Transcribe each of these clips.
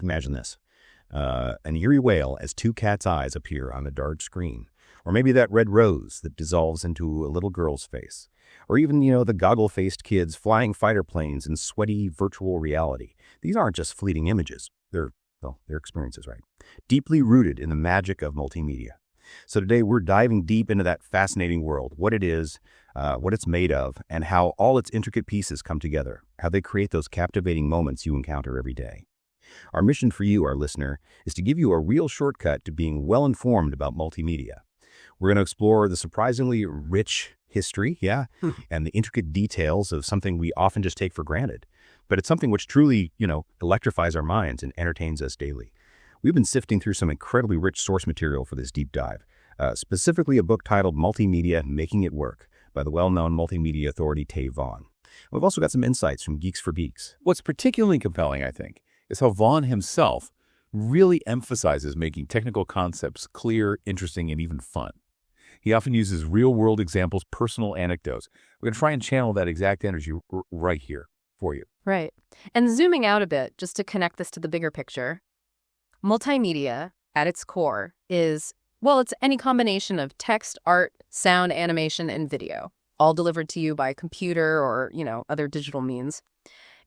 Imagine this. An eerie wail as two cats' eyes appear on a dark screen. Or maybe that red rose that dissolves into a little girl's face. Or even, the goggle-faced kids flying fighter planes in sweaty virtual reality. These aren't just fleeting images. They're experiences, right? Deeply rooted in the magic of multimedia. So today we're diving deep into that fascinating world, what it is, what it's made of, and how all its intricate pieces come together, how they create those captivating moments you encounter every day. Our mission for you, our listener, is to give you a real shortcut to being well-informed about multimedia. We're going to explore the surprisingly rich history, and the intricate details of something we often just take for granted. But it's something which truly, electrifies our minds and entertains us daily. We've been sifting through some incredibly rich source material for this deep dive, specifically a book titled Multimedia, Making It Work by the well-known multimedia authority Tay Vaughan. We've also got some insights from Geeks for Geeks. What's particularly compelling, I think, is how Vaughan himself really emphasizes making technical concepts clear, interesting, and even fun. He often uses real-world examples, personal anecdotes. We're going to try and channel that exact energy right here for you. Right. And zooming out a bit, just to connect this to the bigger picture, multimedia, at its core, is, it's any combination of text, art, sound, animation, and video, all delivered to you by computer or, other digital means.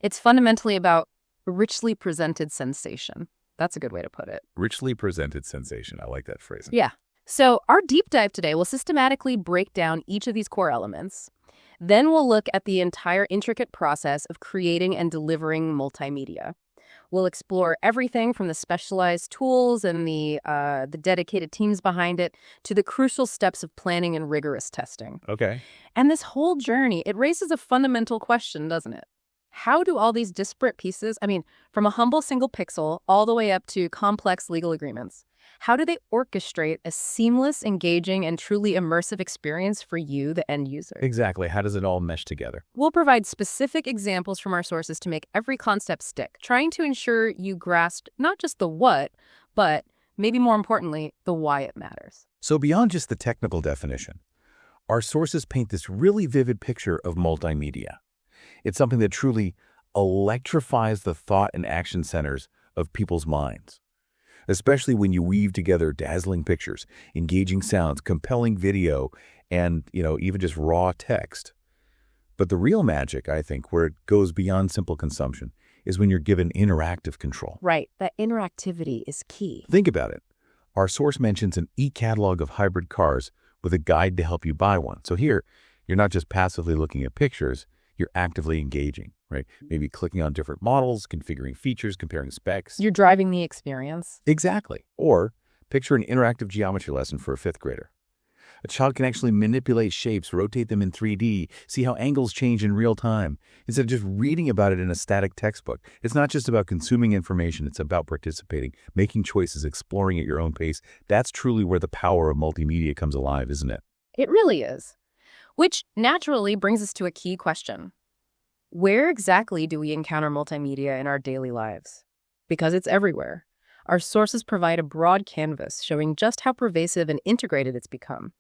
It's fundamentally about richly presented sensation. That's a good way to put it. Richly presented sensation. I like that phrasing. Yeah. So our deep dive today will systematically break down each of these core elements. Then we'll look at the entire intricate process of creating and delivering multimedia. We'll explore everything from the specialized tools and the dedicated teams behind it to the crucial steps of planning and rigorous testing. Okay. And this whole journey, it raises a fundamental question, doesn't it? How do all these disparate pieces, from a humble single pixel all the way up to complex legal agreements, how do they orchestrate a seamless, engaging, and truly immersive experience for you, the end user? Exactly. How does it all mesh together? We'll provide specific examples from our sources to make every concept stick, trying to ensure you grasp not just the what, but maybe more importantly, the why it matters. So beyond just the technical definition, our sources paint this really vivid picture of multimedia. It's something that truly electrifies the thought and action centers of people's minds, especially when you weave together dazzling pictures, engaging sounds, compelling video, and, even just raw text. But the real magic, I think, where it goes beyond simple consumption, is when you're given interactive control. Right. That interactivity is key. Think about it. Our source mentions an e-catalog of hybrid cars with a guide to help you buy one. So here, you're not just passively looking at pictures, you're actively engaging, right? Maybe clicking on different models, configuring features, comparing specs. You're driving the experience. Exactly. Or picture an interactive geometry lesson for a fifth grader. A child can actually manipulate shapes, rotate them in 3D, see how angles change in real time, instead of just reading about it in a static textbook. It's not just about consuming information, it's about participating, making choices, exploring at your own pace. That's truly where the power of multimedia comes alive, isn't it? It really is. Which naturally brings us to a key question. Where exactly do we encounter multimedia in our daily lives? Because it's everywhere. Our sources provide a broad canvas showing just how pervasive and integrated it's become.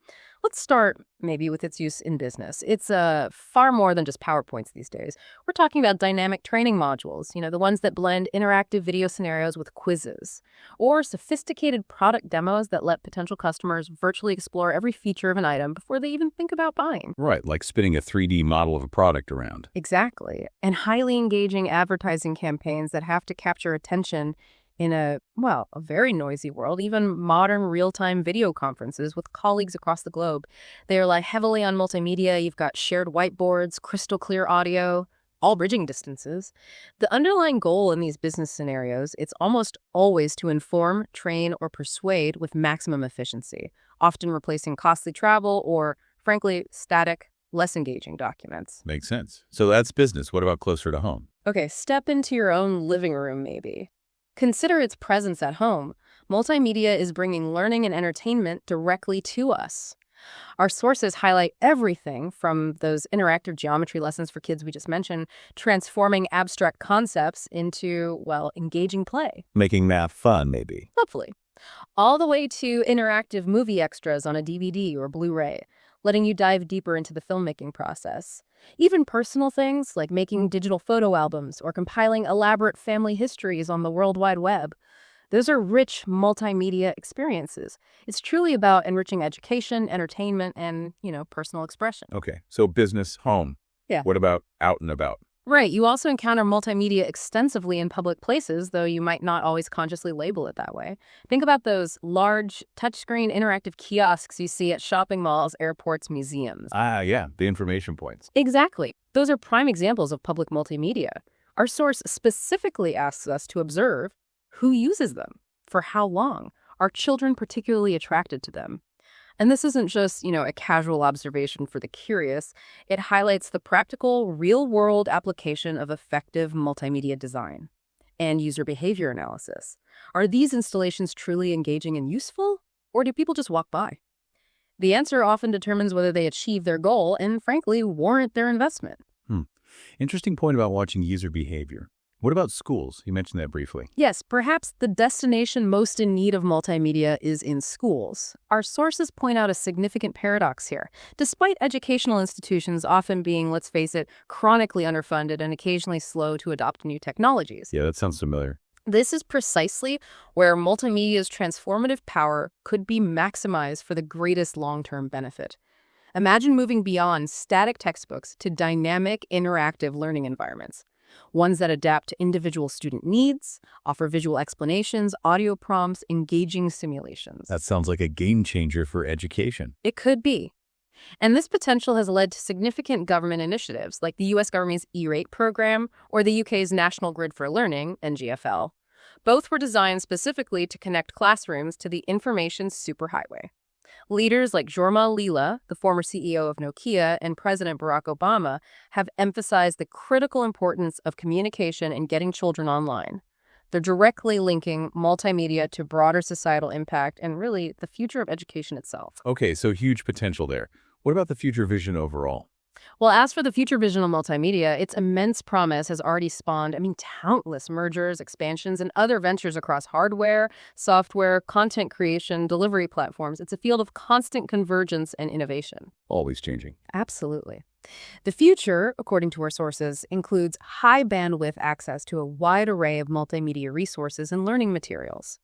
Let's start maybe with its use in business. It's far more than just PowerPoints these days. We're talking about dynamic training modules, the ones that blend interactive video scenarios with quizzes, or sophisticated product demos that let potential customers virtually explore every feature of an item before they even think about buying. Right, like spinning a 3D model of a product around. Exactly. And highly engaging advertising campaigns that have to capture attention in a very noisy world. Even modern real-time video conferences with colleagues across the globe, they rely heavily on multimedia. You've got shared whiteboards, crystal clear audio, all bridging distances. The underlying goal in these business scenarios, it's almost always to inform, train, or persuade with maximum efficiency, often replacing costly travel or, frankly, static, less engaging documents. Makes sense. So that's business. What about closer to home? Okay, step into your own living room, maybe. Consider its presence at home. Multimedia is bringing learning and entertainment directly to us. Our sources highlight everything from those interactive geometry lessons for kids we just mentioned, transforming abstract concepts into, engaging play. Making math fun, maybe. Hopefully. All the way to interactive movie extras on a DVD or Blu-ray. letting you dive deeper into the filmmaking process. Even personal things like making digital photo albums or compiling elaborate family histories on the World Wide Web. Those are rich multimedia experiences. It's truly about enriching education, entertainment, and, personal expression. Okay, so business, home. Yeah. What about out and about? Right. You also encounter multimedia extensively in public places, though you might not always consciously label it that way. Think about those large touchscreen interactive kiosks you see at shopping malls, airports, museums. Yeah, the information points. Exactly. Those are prime examples of public multimedia. Our source specifically asks us to observe who uses them, for how long, are children particularly attracted to them? And this isn't just, a casual observation for the curious. It highlights the practical, real-world application of effective multimedia design and user behavior analysis. Are these installations truly engaging and useful, or do people just walk by? The answer often determines whether they achieve their goal and, frankly, warrant their investment. Interesting point about watching user behavior. What about schools? You mentioned that briefly. Yes, perhaps the destination most in need of multimedia is in schools. Our sources point out a significant paradox here. Despite educational institutions often being, let's face it, chronically underfunded and occasionally slow to adopt new technologies. Yeah, that sounds familiar. This is precisely where multimedia's transformative power could be maximized for the greatest long-term benefit. Imagine moving beyond static textbooks to dynamic, interactive learning environments. Ones that adapt to individual student needs, offer visual explanations, audio prompts, engaging simulations. That sounds like a game changer for education. It could be. And this potential has led to significant government initiatives like the U.S. government's E-Rate program or the UK's National Grid for Learning, NGFL. Both were designed specifically to connect classrooms to the information superhighway. Leaders like Jorma Lila, the former CEO of Nokia, and President Barack Obama have emphasized the critical importance of communication and getting children online. They're directly linking multimedia to broader societal impact and really the future of education itself. Okay, so huge potential there. What about the future vision overall? Well, as for the future vision of multimedia, its immense promise has already spawned, countless mergers, expansions, and other ventures across hardware, software, content creation, delivery platforms. It's a field of constant convergence and innovation. Always changing. Absolutely. The future, according to our sources, includes high bandwidth access to a wide array of multimedia resources and learning materials.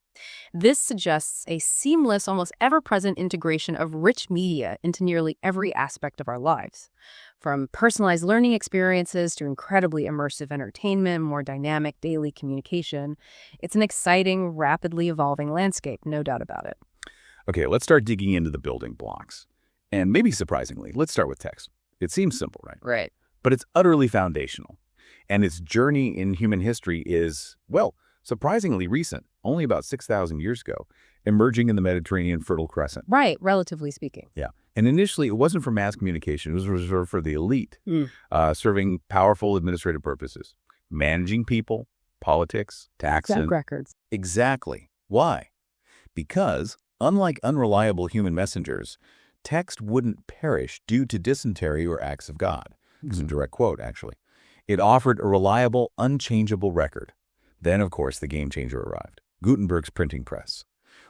This suggests a seamless, almost ever-present integration of rich media into nearly every aspect of our lives. From personalized learning experiences to incredibly immersive entertainment, more dynamic daily communication, it's an exciting, rapidly evolving landscape, no doubt about it. Okay, let's start digging into the building blocks. And maybe surprisingly, let's start with text. It seems simple, right? Right. But it's utterly foundational. And its journey in human history is, surprisingly recent, only about 6,000 years ago, emerging in the Mediterranean Fertile Crescent. Right, relatively speaking. Yeah. And initially, it wasn't for mass communication. It was reserved for the elite, serving powerful administrative purposes, managing people, politics, taxes. Records. Exactly. Why? Because, unlike unreliable human messengers, text wouldn't perish due to dysentery or acts of God. It's a direct quote, actually. It offered a reliable, unchangeable record. Then, of course, the game changer arrived, Gutenberg's printing press,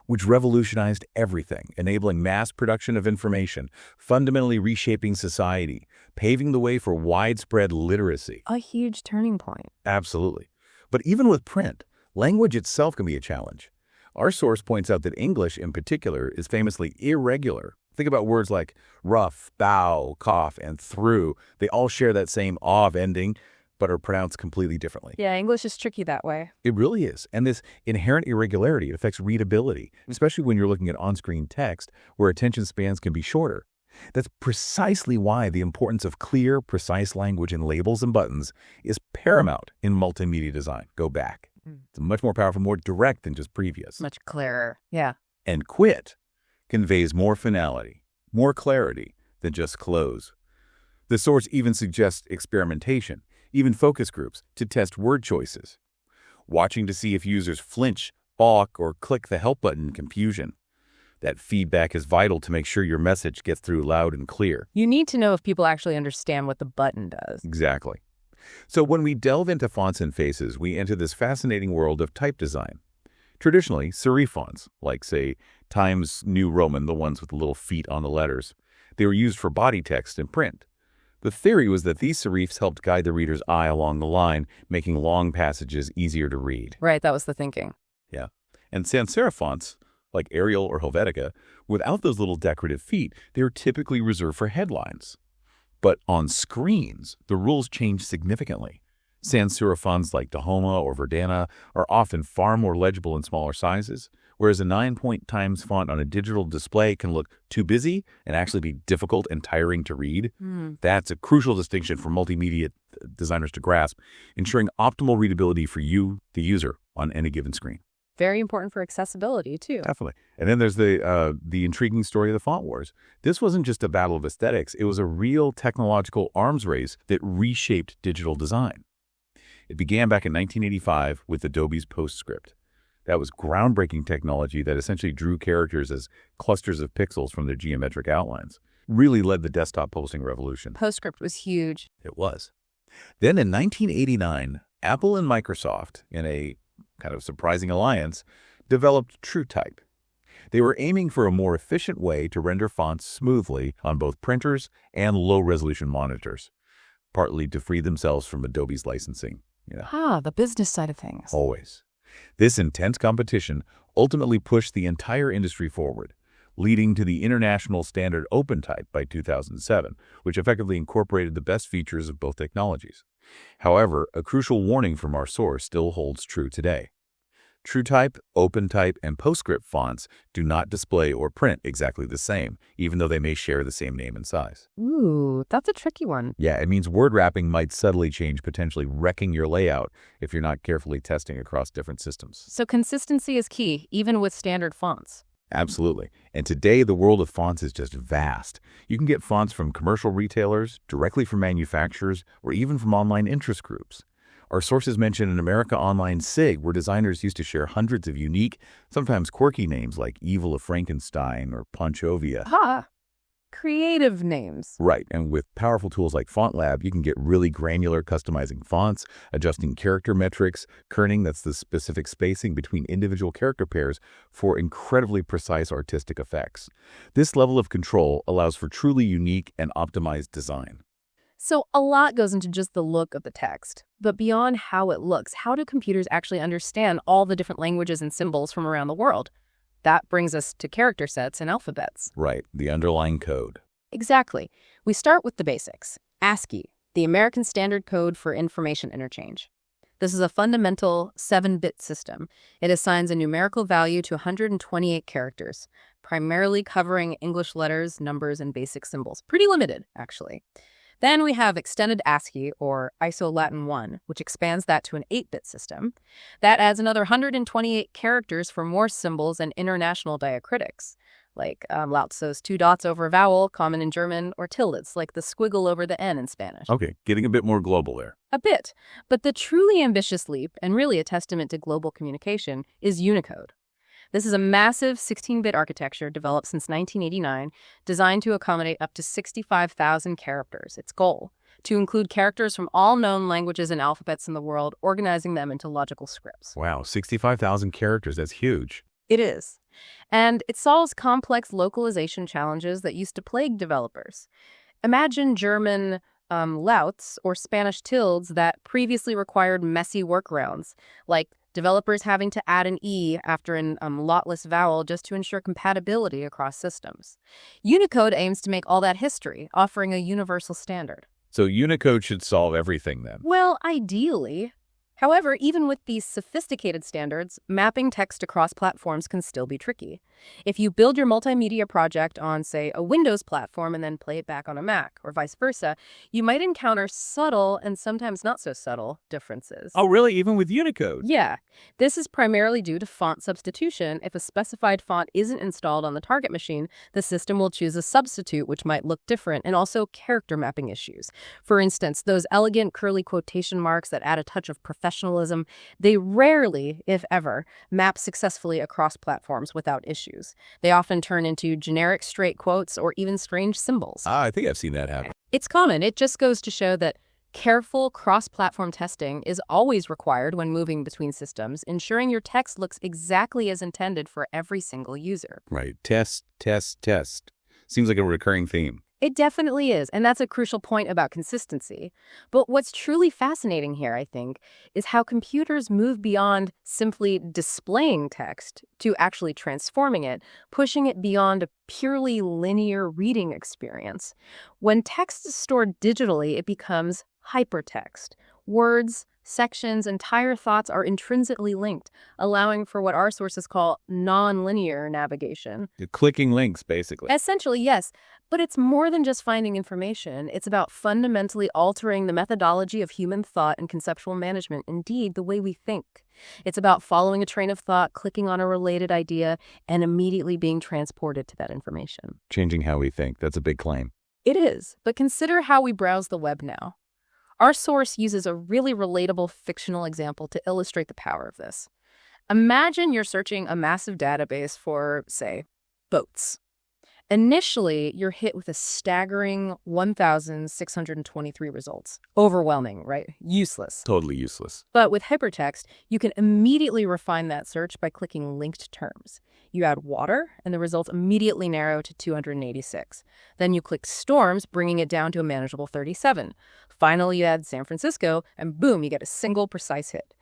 which revolutionized everything, enabling mass production of information, fundamentally reshaping society, paving the way for widespread literacy. A huge turning point. Absolutely. But even with print, language itself can be a challenge. Our source points out that English, in particular, is famously irregular. Think about words like rough, bow, cough, and through. They all share that same "ov" ending, but are pronounced completely differently. Yeah, English is tricky that way. It really is. And this inherent irregularity affects readability, especially when you're looking at on-screen text where attention spans can be shorter. That's precisely why the importance of clear, precise language in labels and buttons is paramount in multimedia design. Go back. It's much more powerful, more direct than just previous. Much clearer. Yeah. And quit conveys more finality, more clarity than just close. The source even suggests experimentation, even focus groups, to test word choices, watching to see if users flinch, balk, or click the help button in confusion. That feedback is vital to make sure your message gets through loud and clear. You need to know if people actually understand what the button does. Exactly. So when we delve into fonts and faces, we enter this fascinating world of type design. Traditionally, serif fonts, like, say, Times New Roman, the ones with the little feet on the letters, They were used for body text and print. The theory was that these serifs helped guide the reader's eye along the line, making long passages easier to read. Right, that was the thinking. Yeah. And sans serif fonts, like Arial or Helvetica, without those little decorative feet, they were typically reserved for headlines. But on screens, the rules changed significantly. Sans serif fonts like Dahoma or Verdana are often far more legible in smaller sizes, whereas a 9-point Times font on a digital display can look too busy and actually be difficult and tiring to read. That's a crucial distinction for multimedia designers to grasp, ensuring optimal readability for you, the user, on any given screen. Very important for accessibility, too. Definitely. And then there's the intriguing story of the font wars. This wasn't just a battle of aesthetics. It was a real technological arms race that reshaped digital design. It began back in 1985 with Adobe's PostScript. That was groundbreaking technology that essentially drew characters as clusters of pixels from their geometric outlines. Really led the desktop posting revolution. PostScript was huge. It was. Then in 1989, Apple and Microsoft, in a kind of surprising alliance, developed TrueType. They were aiming for a more efficient way to render fonts smoothly on both printers and low-resolution monitors, partly to free themselves from Adobe's licensing. The business side of things. Always. This intense competition ultimately pushed the entire industry forward, leading to the international standard OpenType by 2007, which effectively incorporated the best features of both technologies. However, a crucial warning from our source still holds true today. TrueType, OpenType, and PostScript fonts do not display or print exactly the same, even though they may share the same name and size. Ooh, that's a tricky one. Yeah, it means word wrapping might subtly change, potentially wrecking your layout if you're not carefully testing across different systems. So consistency is key, even with standard fonts. Absolutely. And today, the world of fonts is just vast. You can get fonts from commercial retailers, directly from manufacturers, or even from online interest groups. Our sources mention an America Online SIG where designers used to share hundreds of unique, sometimes quirky names like Evil of Frankenstein or Ponchovia. Creative names. Right, and with powerful tools like FontLab, you can get really granular customizing fonts, adjusting character metrics, kerning, that's the specific spacing between individual character pairs, for incredibly precise artistic effects. This level of control allows for truly unique and optimized design. So a lot goes into just the look of the text. But beyond how it looks, how do computers actually understand all the different languages and symbols from around the world? That brings us to character sets and alphabets. Right, the underlying code. Exactly. We start with the basics. ASCII, the American Standard Code for Information Interchange. This is a fundamental 7-bit system. It assigns a numerical value to 128 characters, primarily covering English letters, numbers, and basic symbols. Pretty limited, actually. Then we have Extended ASCII, or ISO-Latin 1, which expands that to an 8-bit system. That adds another 128 characters for more symbols and international diacritics, like Lao Tzu's 2 dots over a vowel, common in German, or tildes, like the squiggle over the N in Spanish. Okay, getting a bit more global there. A bit. But the truly ambitious leap, and really a testament to global communication, is Unicode. This is a massive 16-bit architecture developed since 1989, designed to accommodate up to 65,000 characters. Its goal, to include characters from all known languages and alphabets in the world, organizing them into logical scripts. Wow, 65,000 characters, that's huge. It is. And it solves complex localization challenges that used to plague developers. Imagine German louts or Spanish tildes that previously required messy workarounds, like developers having to add an E after an lotless vowel just to ensure compatibility across systems. Unicode aims to make all that history, offering a universal standard. So Unicode should solve everything then? Well, ideally. However, even with these sophisticated standards, mapping text across platforms can still be tricky. If you build your multimedia project on, say, a Windows platform and then play it back on a Mac, or vice versa, you might encounter subtle and sometimes not so subtle differences. Oh, really? Even with Unicode? Yeah. This is primarily due to font substitution. If a specified font isn't installed on the target machine, the system will choose a substitute which might look different, and also character mapping issues. For instance, those elegant curly quotation marks that add a touch of professionalism, they rarely, if ever, map successfully across platforms without issues. They often turn into generic straight quotes or even strange symbols. I think I've seen that happen. It's common. It just goes to show that careful cross-platform testing is always required when moving between systems, ensuring your text looks exactly as intended for every single user. Right. Test, test, test. Seems like a recurring theme. It definitely is, and that's a crucial point about consistency. But what's truly fascinating here, I think, is how computers move beyond simply displaying text to actually transforming it, pushing it beyond a purely linear reading experience. When text is stored digitally, it becomes hypertext. Words, sections, entire thoughts are intrinsically linked, allowing for what our sources call nonlinear navigation. You're clicking links, basically. Essentially, yes, but it's more than just finding information. It's about fundamentally altering the methodology of human thought and conceptual management, indeed, the way we think. It's about following a train of thought, clicking on a related idea, and immediately being transported to that information. Changing how we think. That's a big claim. It is, but consider how we browse the web now. Our source uses a really relatable fictional example to illustrate the power of this. Imagine you're searching a massive database for, say, boats. Initially, you're hit with a staggering 1,623 results. Overwhelming, right? Useless. Totally useless. But with hypertext, you can immediately refine that search by clicking linked terms. You add water, and the results immediately narrow to 286. Then you click storms, bringing it down to a manageable 37. Finally, you add San Francisco, and boom, you get a single precise hit.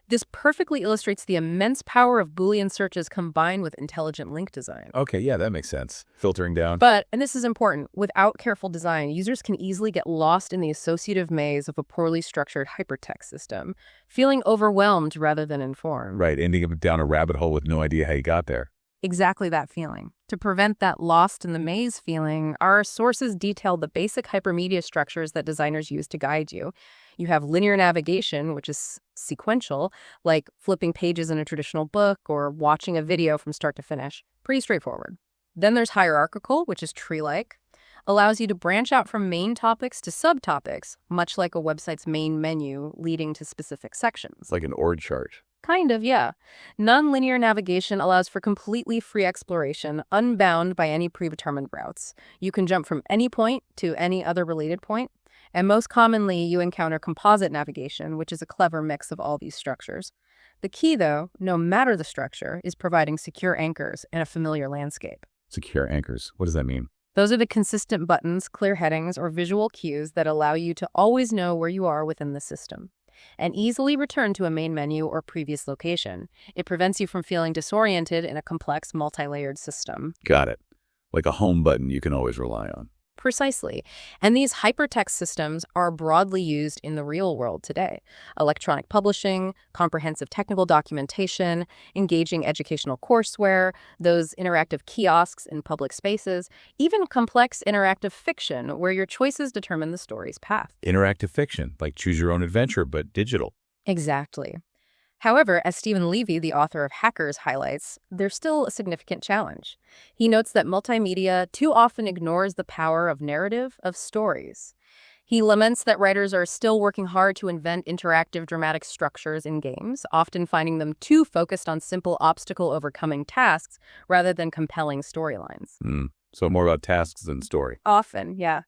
This perfectly illustrates the immense power of Boolean searches combined with intelligent link design. Okay, yeah, that makes sense. Filtering down. But, and this is important, without careful design, users can easily get lost in the associative maze of a poorly structured hypertext system, feeling overwhelmed rather than informed. Right, ending up down a rabbit hole with no idea how you got there. Exactly that feeling. To prevent that lost in the maze feeling, our sources detail the basic hypermedia structures that designers use to guide you. You have linear navigation, which is sequential, like flipping pages in a traditional book or watching a video from start to finish. Pretty straightforward. Then there's hierarchical, which is tree-like. Allows you to branch out from main topics to subtopics, much like a website's main menu leading to specific sections. Like an org chart. Kind of, yeah. Nonlinear navigation allows for completely free exploration, unbound by any predetermined routes. You can jump from any point to any other related point. And most commonly, you encounter composite navigation, which is a clever mix of all these structures. The key, though, no matter the structure, is providing secure anchors in a familiar landscape. Secure anchors. What does that mean? Those are the consistent buttons, clear headings, or visual cues that allow you to always know where you are within the system and easily return to a main menu or previous location. It prevents you from feeling disoriented in a complex, multi-layered system. Got it. Like a home button you can always rely on. Precisely. And these hypertext systems are broadly used in the real world today. Electronic publishing, comprehensive technical documentation, engaging educational courseware, those interactive kiosks in public spaces, even complex interactive fiction where your choices determine the story's path. Interactive fiction, like choose your own adventure, but digital. Exactly. However, as Stephen Levy, the author of Hackers, highlights, there's still a significant challenge. He notes that multimedia too often ignores the power of narrative, of stories. He laments that writers are still working hard to invent interactive dramatic structures in games, often finding them too focused on simple obstacle-overcoming tasks rather than compelling storylines. So more about tasks than story. Often, yeah.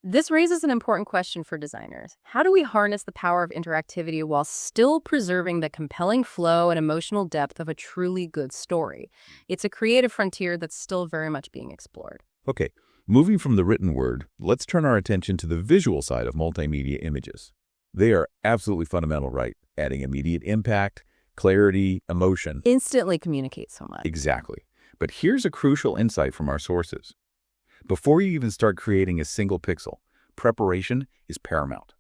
This raises an important question for designers. How do we harness the power of interactivity while still preserving the compelling flow and emotional depth of a truly good story? It's a creative frontier that's still very much being explored. Okay, moving from the written word, let's turn our attention to the visual side of multimedia images. They are absolutely fundamental, right? Adding immediate impact, clarity, emotion. Instantly communicate so much. Exactly. But here's a crucial insight from our sources. Before you even start creating a single pixel, preparation is paramount.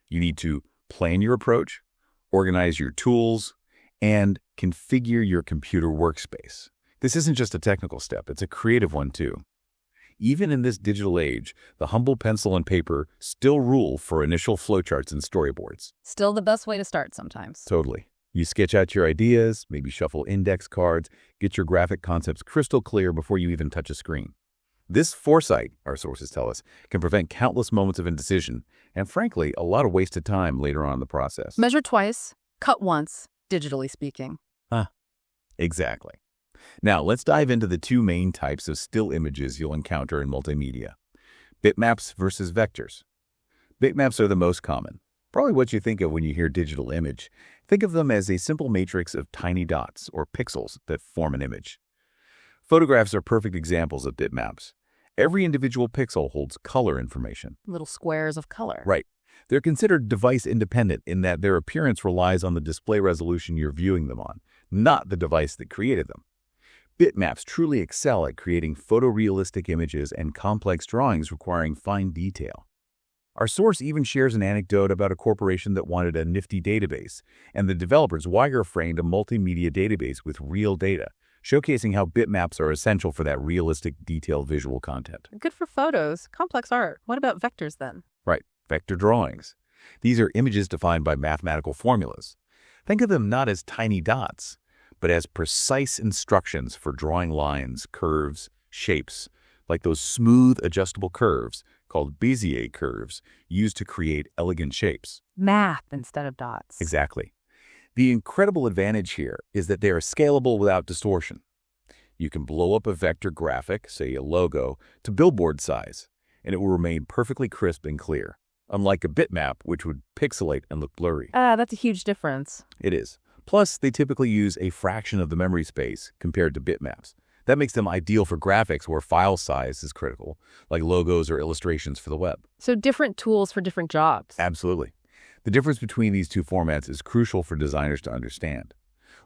You need to plan your approach, organize your tools, and configure your computer workspace. This isn't just a technical step, it's a creative one too. Even in this digital age, the humble pencil and paper still rule for initial flowcharts and storyboards. Still the best way to start sometimes. Totally. You sketch out your ideas, maybe shuffle index cards, get your graphic concepts crystal clear before you even touch a screen. This foresight, our sources tell us, can prevent countless moments of indecision and, frankly, a lot of wasted time later on in the process. Measure twice, cut once, digitally speaking. Exactly. Now, let's dive into the two main types of still images you'll encounter in multimedia. Bitmaps versus vectors. Bitmaps are the most common. Probably what you think of when you hear digital image. Think of them as a simple matrix of tiny dots or pixels that form an image. Photographs are perfect examples of bitmaps. Every individual pixel holds color information. Little squares of color. Right. They're considered device independent in that their appearance relies on the display resolution you're viewing them on, not the device that created them. Bitmaps truly excel at creating photorealistic images and complex drawings requiring fine detail. Our source even shares an anecdote about a corporation that wanted a nifty database, and the developers wireframed a multimedia database with real data, showcasing how bitmaps are essential for that realistic, detailed visual content. Good for photos. Complex art. What about vectors then? Right, vector drawings. These are images defined by mathematical formulas. Think of them not as tiny dots, but as precise instructions for drawing lines, curves, shapes, like those smooth, adjustable curves called Bezier curves used to create elegant shapes. Math instead of dots. Exactly. The incredible advantage here is that they are scalable without distortion. You can blow up a vector graphic, say a logo, to billboard size, and it will remain perfectly crisp and clear, unlike a bitmap, which would pixelate and look blurry. That's a huge difference. It is. Plus, they typically use a fraction of the memory space compared to bitmaps. That makes them ideal for graphics where file size is critical, like logos or illustrations for the web. So different tools for different jobs. Absolutely. The difference between these two formats is crucial for designers to understand.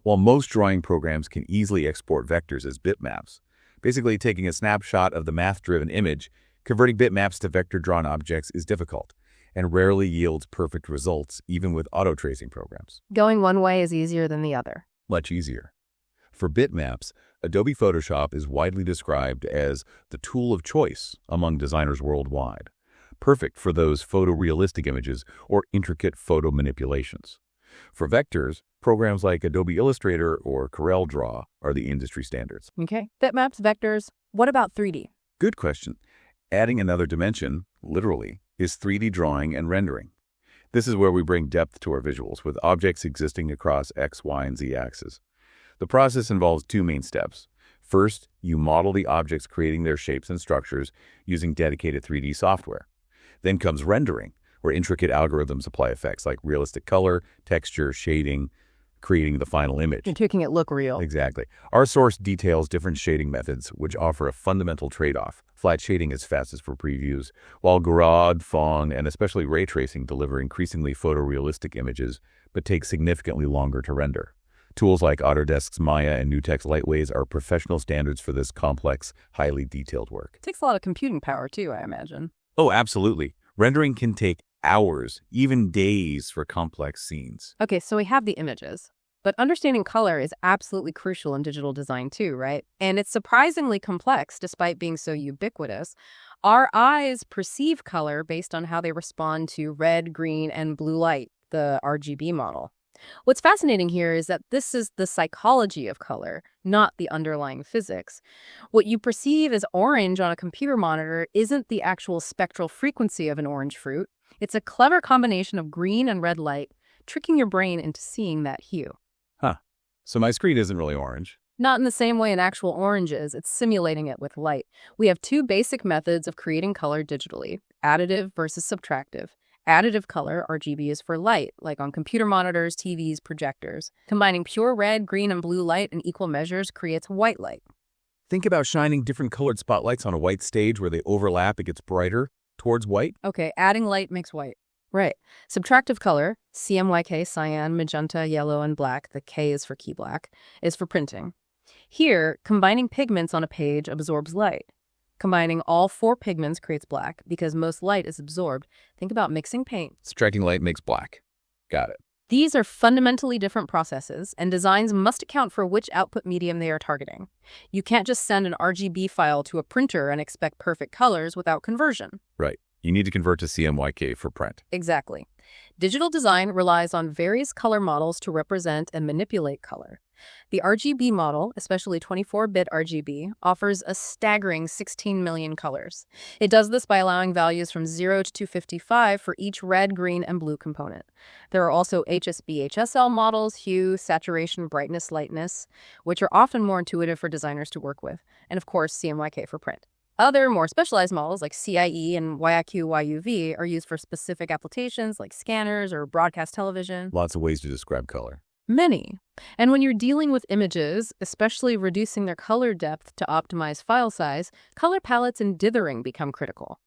While most drawing programs can easily export vectors as bitmaps, basically taking a snapshot of the math-driven image, converting bitmaps to vector-drawn objects is difficult and rarely yields perfect results, even with auto-tracing programs. Going one way is easier than the other. Much easier. For bitmaps, Adobe Photoshop is widely described as the tool of choice among designers worldwide, perfect for those photorealistic images or intricate photo manipulations. For vectors, programs like Adobe Illustrator or CorelDRAW are the industry standards. Okay. Bitmaps, vectors. What about 3D? Good question. Adding another dimension, literally, is 3D drawing and rendering. This is where we bring depth to our visuals, with objects existing across X, Y, and Z axes. The process involves two main steps. First, you model the objects, creating their shapes and structures using dedicated 3D software. Then comes rendering, where intricate algorithms apply effects like realistic color, texture, shading, creating the final image. You're making it look real. Exactly. Our source details different shading methods, which offer a fundamental trade-off. Flat shading is fastest for previews, while Gouraud, Fawn, and especially ray tracing deliver increasingly photorealistic images, but take significantly longer to render. Tools like Autodesk's Maya and Nutex Lightways are professional standards for this complex, highly detailed work. It takes a lot of computing power too, I imagine. Oh, absolutely. Rendering can take hours, even days for complex scenes. Okay, so we have the images. But understanding color is absolutely crucial in digital design too, right? And it's surprisingly complex despite being so ubiquitous. Our eyes perceive color based on how they respond to red, green, and blue light, the RGB model. What's fascinating here is that this is the psychology of color, not the underlying physics. What you perceive as orange on a computer monitor isn't the actual spectral frequency of an orange fruit. It's a clever combination of green and red light, tricking your brain into seeing that hue. Huh. So my screen isn't really orange. Not in the same way an actual orange is, it's simulating it with light. We have two basic methods of creating color digitally, additive versus subtractive. Additive color, RGB, is for light, like on computer monitors, TVs, projectors. Combining pure red, green, and blue light in equal measures creates white light. Think about shining different colored spotlights on a white stage where they overlap, it gets brighter towards white. Okay, adding light makes white. Right. Subtractive color, CMYK, cyan, magenta, yellow, and black, the K is for key black, is for printing. Here, combining pigments on a page absorbs light. Combining all four pigments creates black because most light is absorbed. Think about mixing paint. Subtracting light makes black. Got it. These are fundamentally different processes, and designs must account for which output medium they are targeting. You can't just send an RGB file to a printer and expect perfect colors without conversion. Right. You need to convert to CMYK for print. Exactly. Digital design relies on various color models to represent and manipulate color. The RGB model, especially 24-bit RGB, offers a staggering 16 million colors. It does this by allowing values from 0 to 255 for each red, green, and blue component. There are also HSB, HSL models, hue, saturation, brightness, lightness, which are often more intuitive for designers to work with, and of course CMYK for print. Other, more specialized models like CIE and YIQ, YUV are used for specific applications like scanners or broadcast television. Lots of ways to describe color. Many. And when you're dealing with images, especially reducing their color depth to optimize file size, color palettes and dithering become critical.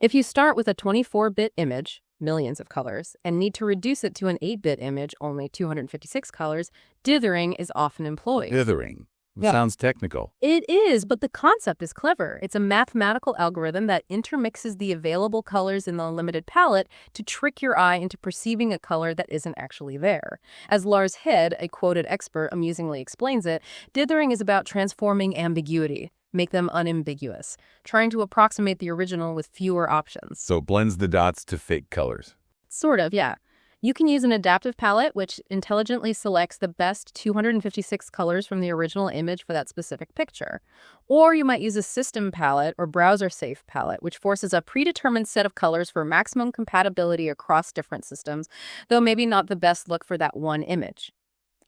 If you start with a 24-bit image, millions of colors, and need to reduce it to an 8-bit image, only 256 colors, dithering is often employed. Dithering. Yeah. Sounds technical. It is, but the concept is clever. It's a mathematical algorithm that intermixes the available colors in the limited palette to trick your eye into perceiving a color that isn't actually there. As Lars Head, a quoted expert, amusingly explains it, dithering is about transforming ambiguity, make them unambiguous, trying to approximate the original with fewer options. So it blends the dots to fake colors. Sort of, yeah. You can use an adaptive palette, which intelligently selects the best 256 colors from the original image for that specific picture. Or you might use a system palette or browser-safe palette, which forces a predetermined set of colors for maximum compatibility across different systems, though maybe not the best look for that one image.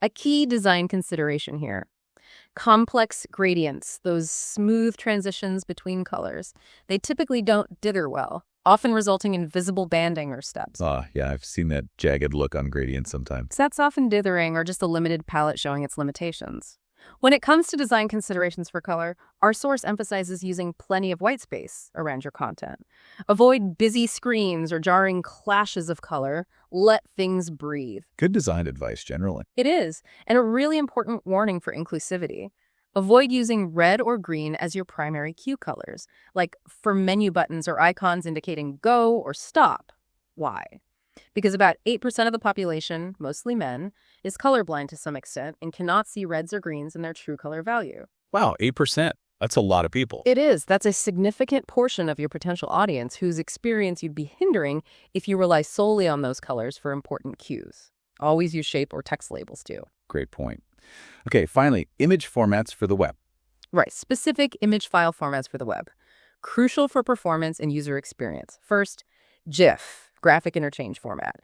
A key design consideration here. Complex gradients, those smooth transitions between colors, they typically don't dither well, often resulting in visible banding or steps. Yeah, I've seen that jagged look on gradients sometimes. That's often dithering or just a limited palette showing its limitations. When it comes to design considerations for color, our source emphasizes using plenty of white space around your content. Avoid busy screens or jarring clashes of color. Let things breathe. Good design advice, generally. It is, and a really important warning for inclusivity. Avoid using red or green as your primary cue colors, like for menu buttons or icons indicating go or stop. Why? Because about 8% of the population, mostly men, is colorblind to some extent and cannot see reds or greens in their true color value. Wow, 8%. That's a lot of people. It is. That's a significant portion of your potential audience whose experience you'd be hindering if you rely solely on those colors for important cues. Always use shape or text labels too. Great point. Okay, finally, image formats for the web. Right, specific image file formats for the web. Crucial for performance and user experience. First, GIF, graphic interchange format.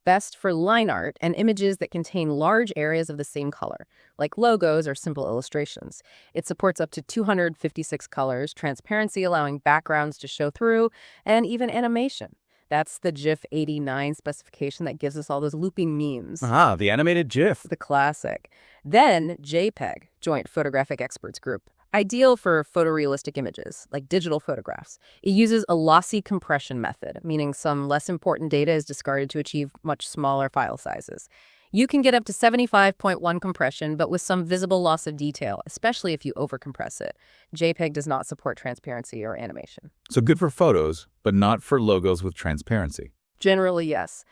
Best for line art and images that contain large areas of the same color, like logos or simple illustrations. It supports up to 256 colors, transparency allowing backgrounds to show through, and even animation. That's the GIF 89 specification that gives us all those looping memes. The animated GIF. The classic. Then JPEG, Joint Photographic Experts Group. Ideal for photorealistic images, like digital photographs. It uses a lossy compression method, meaning some less important data is discarded to achieve much smaller file sizes. You can get up to 75.1 compression, but with some visible loss of detail, especially if you overcompress it. JPEG does not support transparency or animation. So good for photos, but not for logos with transparency. Generally, yes.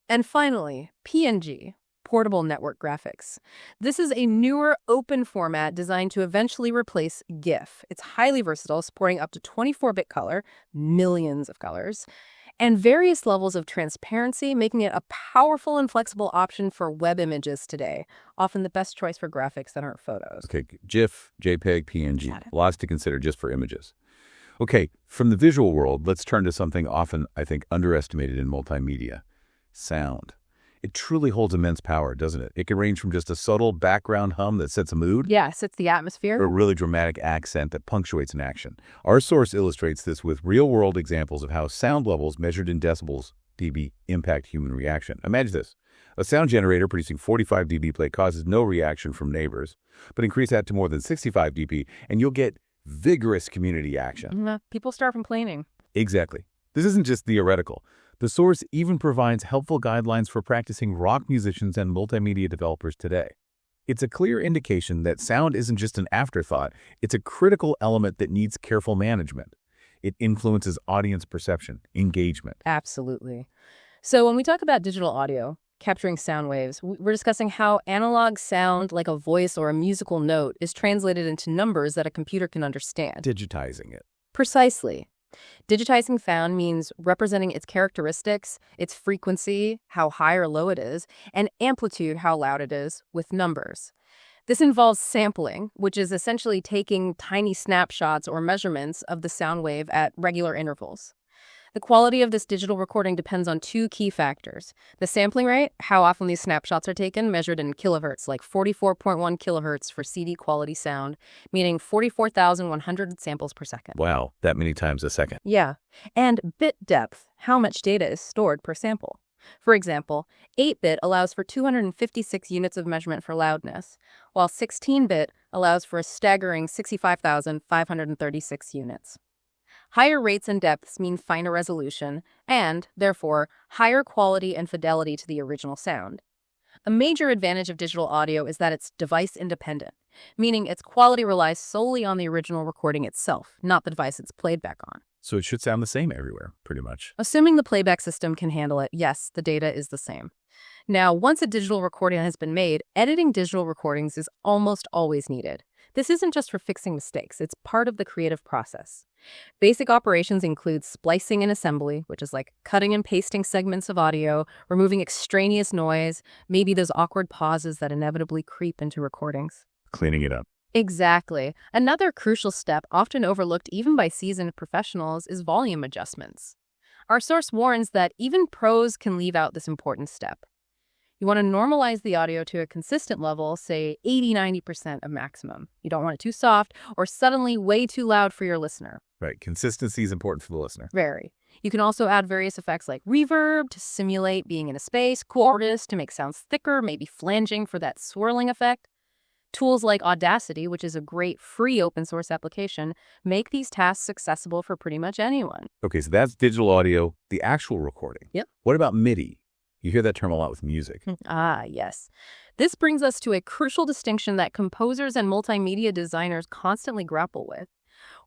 And finally, PNG, Portable Network Graphics. This is a newer open format designed to eventually replace GIF. It's highly versatile, supporting up to 24-bit color, millions of colors, and various levels of transparency, making it a powerful and flexible option for web images today, often the best choice for graphics that aren't photos. Okay, GIF, JPEG, PNG, Got it. lots to consider just for images. Okay, from the visual world, let's turn to something often, I think, underestimated in multimedia, sound. It truly holds immense power, doesn't it? It can range from just a subtle background hum that sets a mood, Yeah, sets the atmosphere. or a really dramatic accent that punctuates an action. Our source illustrates this with real-world examples of how sound levels measured in decibels dB impact human reaction. Imagine this. A sound generator producing 45 dB play causes no reaction from neighbors, but increase that to more than 65 dB, and you'll get vigorous community action. People start complaining. Exactly. This isn't just theoretical. The source even provides helpful guidelines for practicing rock musicians and multimedia developers today. It's a clear indication that sound isn't just an afterthought, it's a critical element that needs careful management. It influences audience perception, engagement. Absolutely. So when we talk about digital audio, capturing sound waves, we're discussing how analog sound, like a voice or a musical note, is translated into numbers that a computer can understand. Digitizing it. Precisely. Digitizing sound means representing its characteristics, its frequency, how high or low it is, and amplitude, how loud it is, with numbers. This involves sampling, which is essentially taking tiny snapshots or measurements of the sound wave at regular intervals. The quality of this digital recording depends on two key factors. The sampling rate, how often these snapshots are taken, measured in kilohertz, like 44.1 kilohertz for CD quality sound, meaning 44,100 samples per second. Wow, that many times a second. Yeah. And bit depth, how much data is stored per sample. For example, 8-bit allows for 256 units of measurement for loudness, while 16-bit allows for a staggering 65,536 units. Higher rates and depths mean finer resolution and, therefore, higher quality and fidelity to the original sound. A major advantage of digital audio is that it's device-independent, meaning its quality relies solely on the original recording itself, not the device it's played back on. So it should sound the same everywhere, pretty much. Assuming the playback system can handle it, yes, the data is the same. Now, once a digital recording has been made, editing digital recordings is almost always needed. This isn't just for fixing mistakes, it's part of the creative process. Basic operations include splicing and assembly, which is like cutting and pasting segments of audio, removing extraneous noise, maybe those awkward pauses that inevitably creep into recordings. Cleaning it up. Exactly. Another crucial step, often overlooked even by seasoned professionals, is volume adjustments. Our source warns that even pros can leave out this important step. You want to normalize the audio to a consistent level, say 80-90% of maximum. You don't want it too soft or suddenly way too loud for your listener. Right. Consistency is important for the listener. Very. You can also add various effects like reverb to simulate being in a space, chorus to make sounds thicker, maybe flanging for that swirling effect. Tools like Audacity, which is a great free open source application, make these tasks accessible for pretty much anyone. Okay, so that's digital audio, the actual recording. Yep. What about MIDI? You hear that term a lot with music. Yes. This brings us to a crucial distinction that composers and multimedia designers constantly grapple with.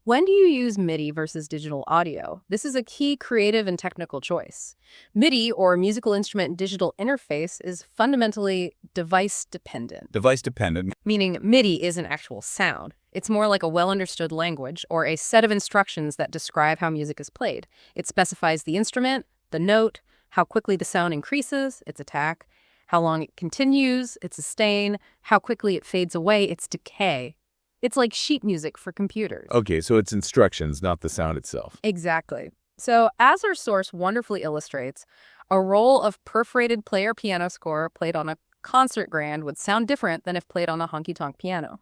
When do you use MIDI versus digital audio? This is a key creative and technical choice. MIDI, or musical instrument digital interface, is fundamentally device-dependent. Device-dependent. Meaning MIDI is an actual sound. It's more like a well-understood language or a set of instructions that describe how music is played. It specifies the instrument, the note, how quickly the sound increases, its attack, how long it continues, its sustain, how quickly it fades away, its decay. It's like sheet music for computers. Okay, so it's instructions, not the sound itself. Exactly. So, as our source wonderfully illustrates, a roll of perforated player piano score played on a concert grand would sound different than if played on a honky-tonk piano.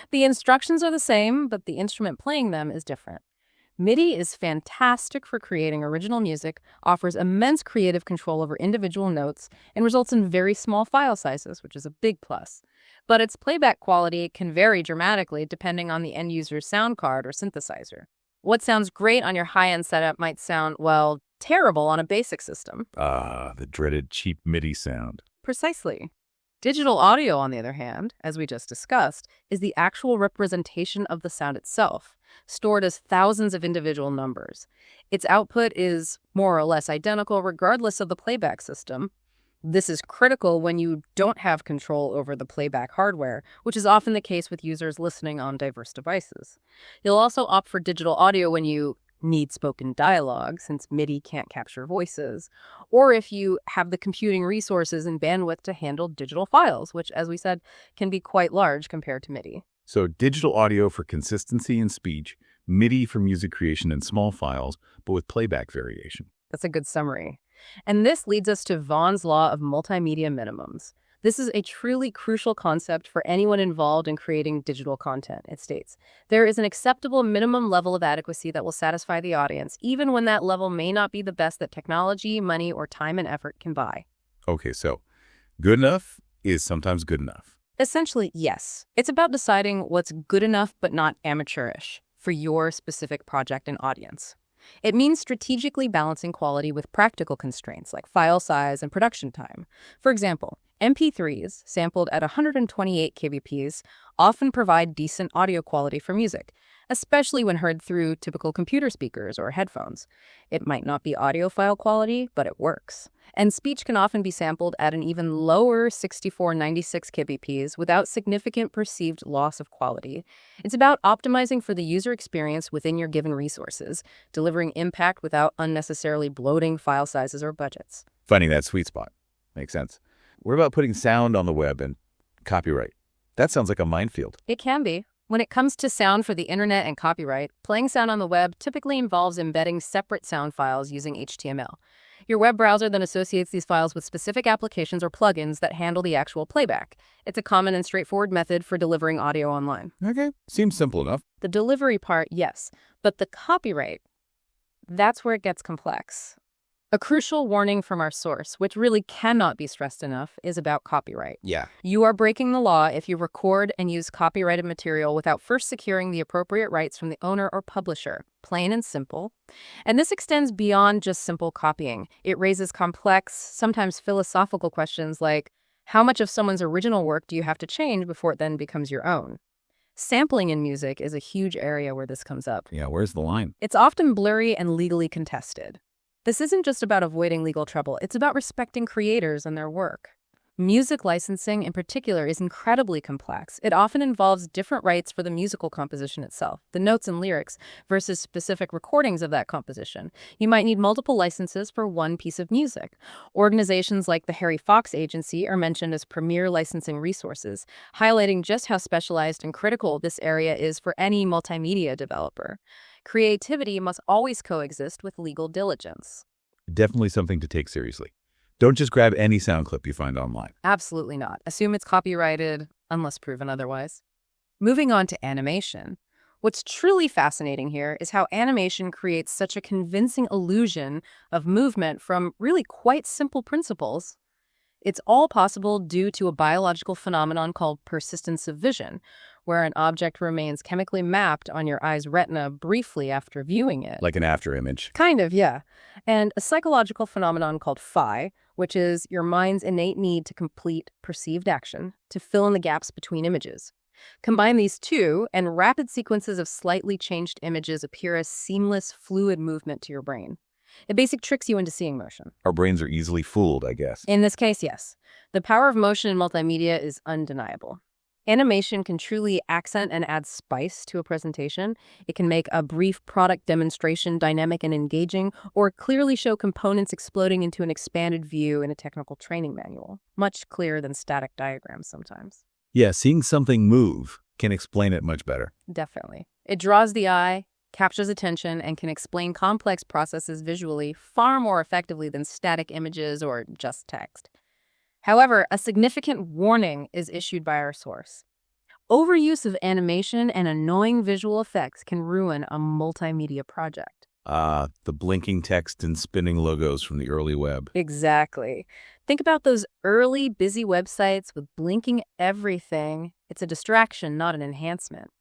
The instructions are the same, but the instrument playing them is different. MIDI is fantastic for creating original music, offers immense creative control over individual notes, and results in very small file sizes, which is a big plus. But its playback quality can vary dramatically depending on the end user's sound card or synthesizer. What sounds great on your high-end setup might sound, well, terrible on a basic system. The dreaded cheap MIDI sound. Precisely. Digital audio, on the other hand, as we just discussed, is the actual representation of the sound itself, stored as thousands of individual numbers. Its output is more or less identical regardless of the playback system. This is critical when you don't have control over the playback hardware, which is often the case with users listening on diverse devices. You'll also opt for digital audio when you need spoken dialogue, since MIDI can't capture voices, or if you have the computing resources and bandwidth to handle digital files, which, as we said, can be quite large compared to MIDI. So digital audio for consistency in speech, MIDI for music creation in small files, but with playback variation. That's a good summary. And this leads us to Vaughan's law of multimedia minimums. This is a truly crucial concept for anyone involved in creating digital content. It states, there is an acceptable minimum level of adequacy that will satisfy the audience, even when that level may not be the best that technology, money, or time and effort can buy. Okay, so good enough is sometimes good enough. Essentially, yes. It's about deciding what's good enough but not amateurish for your specific project and audience. It means strategically balancing quality with practical constraints like file size and production time. For example, MP3s, sampled at 128 kbps, often provide decent audio quality for music, especially when heard through typical computer speakers or headphones. It might not be audiophile quality, but it works. And speech can often be sampled at an even lower 6496 kbps without significant perceived loss of quality. It's about optimizing for the user experience within your given resources, delivering impact without unnecessarily bloating file sizes or budgets. Finding that sweet spot. Makes sense. What about putting sound on the web and copyright? That sounds like a minefield. It can be. When it comes to sound for the internet and copyright, playing sound on the web typically involves embedding separate sound files using HTML. Your web browser then associates these files with specific applications or plugins that handle the actual playback. It's a common and straightforward method for delivering audio online. Okay, seems simple enough. The delivery part, yes, but the copyright, that's where it gets complex. A crucial warning from our source, which really cannot be stressed enough, is about copyright. Yeah. You are breaking the law if you record and use copyrighted material without first securing the appropriate rights from the owner or publisher. Plain and simple. And this extends beyond just simple copying. It raises complex, sometimes philosophical questions like, how much of someone's original work do you have to change before it then becomes your own? Sampling in music is a huge area where this comes up. Yeah, where's the line? It's often blurry and legally contested. This isn't just about avoiding legal trouble, it's about respecting creators and their work. Music licensing, in particular, is incredibly complex. It often involves different rights for the musical composition itself, the notes and lyrics, versus specific recordings of that composition. You might need multiple licenses for one piece of music. Organizations like the Harry Fox Agency are mentioned as premier licensing resources, highlighting just how specialized and critical this area is for any multimedia developer. Creativity must always coexist with legal diligence. Definitely something to take seriously. Don't just grab any sound clip you find online. Absolutely not. Assume it's copyrighted, unless proven otherwise. Moving on to animation. What's truly fascinating here is how animation creates such a convincing illusion of movement from really quite simple principles. It's all possible due to a biological phenomenon called persistence of vision, where an object remains chemically mapped on your eye's retina briefly after viewing it. Like an after image. Kind of, yeah. And a psychological phenomenon called phi, which is your mind's innate need to complete perceived action, to fill in the gaps between images. Combine these two, and rapid sequences of slightly changed images appear as seamless, fluid movement to your brain. It basically tricks you into seeing motion. Our brains are easily fooled, I guess. In this case, yes. The power of motion in multimedia is undeniable. Animation can truly accent and add spice to a presentation. It can make a brief product demonstration dynamic and engaging, or clearly show components exploding into an expanded view in a technical training manual. Much clearer than static diagrams sometimes. Yeah, seeing something move can explain it much better. Definitely. It draws the eye, captures attention, and can explain complex processes visually far more effectively than static images or just text. However, a significant warning is issued by our source. Overuse of animation and annoying visual effects can ruin a multimedia project. The blinking text and spinning logos from the early web. Exactly. Think about those early, busy websites with blinking everything. It's a distraction, not an enhancement.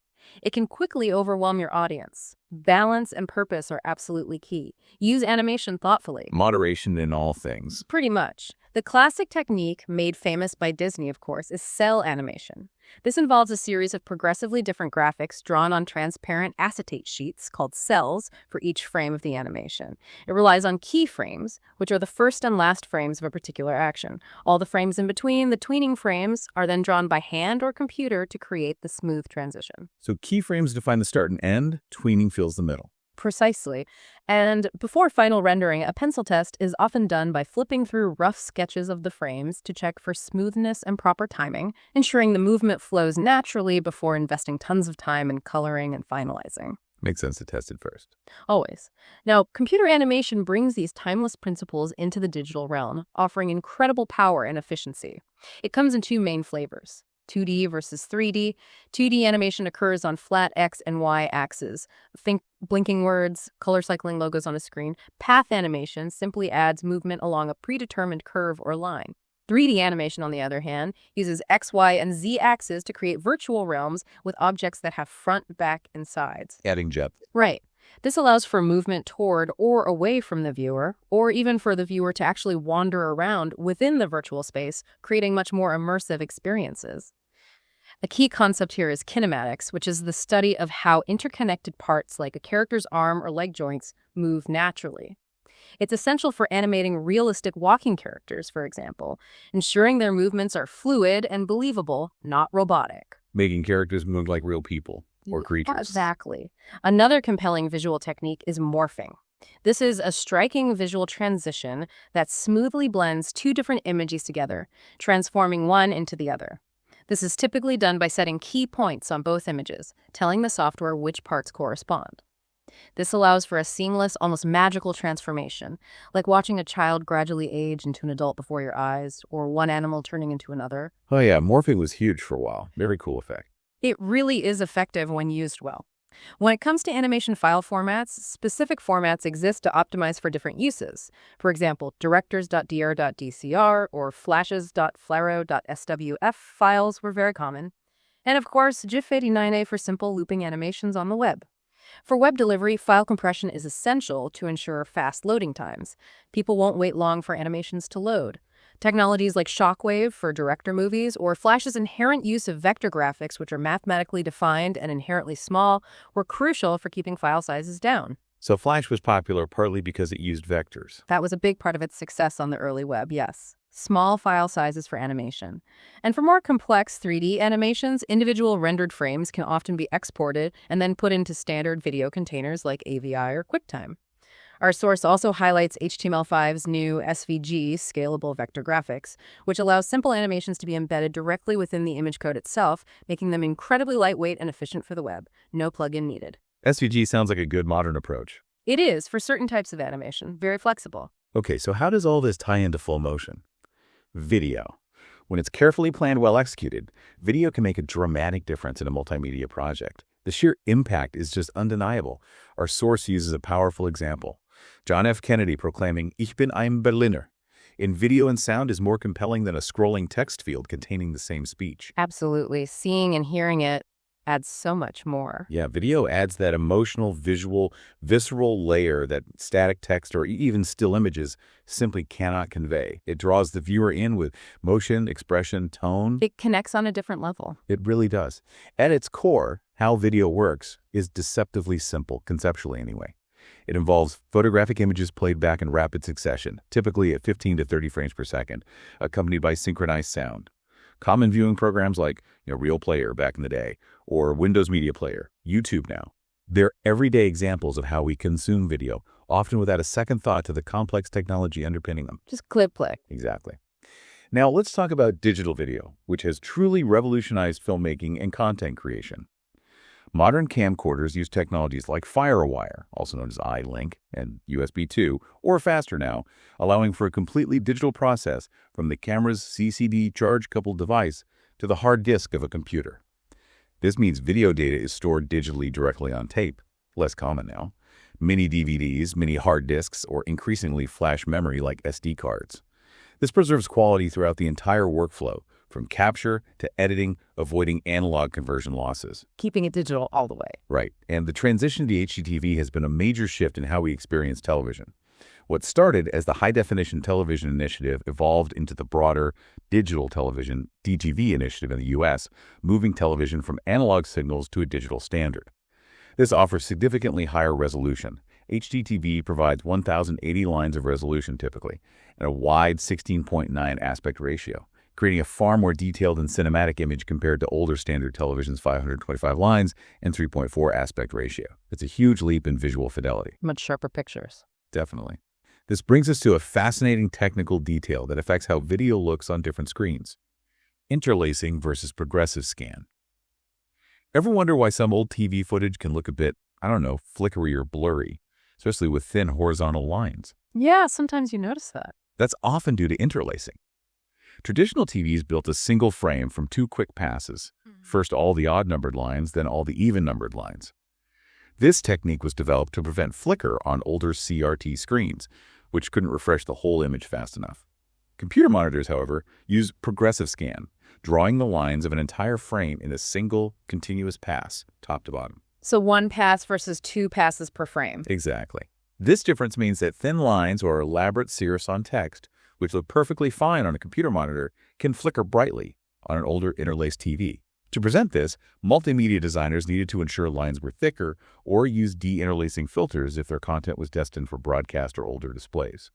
It can quickly overwhelm your audience. Balance and purpose are absolutely key. Use animation thoughtfully. Moderation in all things. Pretty much. The classic technique, made famous by Disney, of course, is cell animation. This involves a series of progressively different graphics drawn on transparent acetate sheets called cells for each frame of the animation. It relies on keyframes, which are the first and last frames of a particular action. All the frames in between, the tweening frames, are then drawn by hand or computer to create the smooth transition. So keyframes define the start and end, tweening fills the middle. Precisely. And before final rendering, a pencil test is often done by flipping through rough sketches of the frames to check for smoothness and proper timing, ensuring the movement flows naturally before investing tons of time in coloring and finalizing. Makes sense to test it first. Always. Now, computer animation brings these timeless principles into the digital realm, offering incredible power and efficiency. It comes in two main flavors: 2D versus 3D. 2D animation occurs on flat X and Y axes. Think blinking words, color cycling logos on a screen. Path animation simply adds movement along a predetermined curve or line. 3D animation, on the other hand, uses X, Y, and Z axes to create virtual realms with objects that have front, back, and sides. Adding depth. Right. This allows for movement toward or away from the viewer, or even for the viewer to actually wander around within the virtual space, creating much more immersive experiences. A key concept here is kinematics, which is the study of how interconnected parts like a character's arm or leg joints move naturally. It's essential for animating realistic walking characters, for example, ensuring their movements are fluid and believable, not robotic. Making characters move like real people or creatures. Exactly. Another compelling visual technique is morphing. This is a striking visual transition that smoothly blends two different images together, transforming one into the other. This is typically done by setting key points on both images, telling the software which parts correspond. This allows for a seamless, almost magical transformation, like watching a child gradually age into an adult before your eyes, or one animal turning into another. Oh yeah, morphing was huge for a while. Very cool effect. It really is effective when used well. When it comes to animation file formats, specific formats exist to optimize for different uses. For example, directors.dr.dcr or flashes.flaro.swf files were very common. And of course, GIF89A for simple looping animations on the web. For web delivery, file compression is essential to ensure fast loading times. People won't wait long for animations to load. Technologies like Shockwave for director movies or Flash's inherent use of vector graphics, which are mathematically defined and inherently small, were crucial for keeping file sizes down. So Flash was popular partly because it used vectors. That was a big part of its success on the early web, yes. Small file sizes for animation. And for more complex 3D animations, individual rendered frames can often be exported and then put into standard video containers like AVI or QuickTime. Our source also highlights HTML5's new SVG, Scalable Vector Graphics, which allows simple animations to be embedded directly within the image code itself, making them incredibly lightweight and efficient for the web. No plugin needed. SVG sounds like a good modern approach. It is, for certain types of animation, very flexible. Okay, so how does all this tie into full motion? Video. When it's carefully planned, well executed, video can make a dramatic difference in a multimedia project. The sheer impact is just undeniable. Our source uses a powerful example. John F. Kennedy proclaiming, "Ich bin ein Berliner," in video and sound is more compelling than a scrolling text field containing the same speech. Absolutely. Seeing and hearing it adds so much more. Yeah, video adds that emotional, visual, visceral layer that static text or even still images simply cannot convey. It draws the viewer in with motion, expression, tone. It connects on a different level. It really does. At its core, how video works is deceptively simple, conceptually anyway. It involves photographic images played back in rapid succession, typically at 15 to 30 frames per second, accompanied by synchronized sound. Common viewing programs like Real Player back in the day, or Windows Media Player, YouTube now. They're everyday examples of how we consume video, often without a second thought to the complex technology underpinning them. Just click play. Exactly. Now let's talk about digital video, which has truly revolutionized filmmaking and content creation. Modern camcorders use technologies like FireWire, also known as iLink, and USB 2, or faster now, allowing for a completely digital process from the camera's CCD charge-coupled device to the hard disk of a computer. This means video data is stored digitally directly on tape, less common now, mini DVDs, mini hard disks, or increasingly flash memory like SD cards. This preserves quality throughout the entire workflow, from capture to editing, avoiding analog conversion losses. Keeping it digital all the way. Right. And the transition to HDTV has been a major shift in how we experience television. What started as the high-definition television initiative evolved into the broader digital television DTV initiative in the U.S., moving television from analog signals to a digital standard. This offers significantly higher resolution. HDTV provides 1,080 lines of resolution typically, and a wide 16.9 aspect ratio, creating a far more detailed and cinematic image compared to older standard television's 525 lines and 3.4 aspect ratio. It's a huge leap in visual fidelity. Much sharper pictures. Definitely. This brings us to a fascinating technical detail that affects how video looks on different screens. Interlacing versus progressive scan. Ever wonder why some old TV footage can look a bit, flickery or blurry, especially with thin horizontal lines? Yeah, sometimes you notice that. That's often due to interlacing. Traditional TVs built a single frame from two quick passes, first all the odd-numbered lines, then all the even-numbered lines. This technique was developed to prevent flicker on older CRT screens, which couldn't refresh the whole image fast enough. Computer monitors, however, use progressive scan, drawing the lines of an entire frame in a single, continuous pass, top to bottom. So one pass versus two passes per frame. Exactly. This difference means that thin lines or elaborate cirrus on text, which look perfectly fine on a computer monitor, can flicker brightly on an older interlaced TV. To present this, multimedia designers needed to ensure lines were thicker or use de-interlacing filters if their content was destined for broadcast or older displays.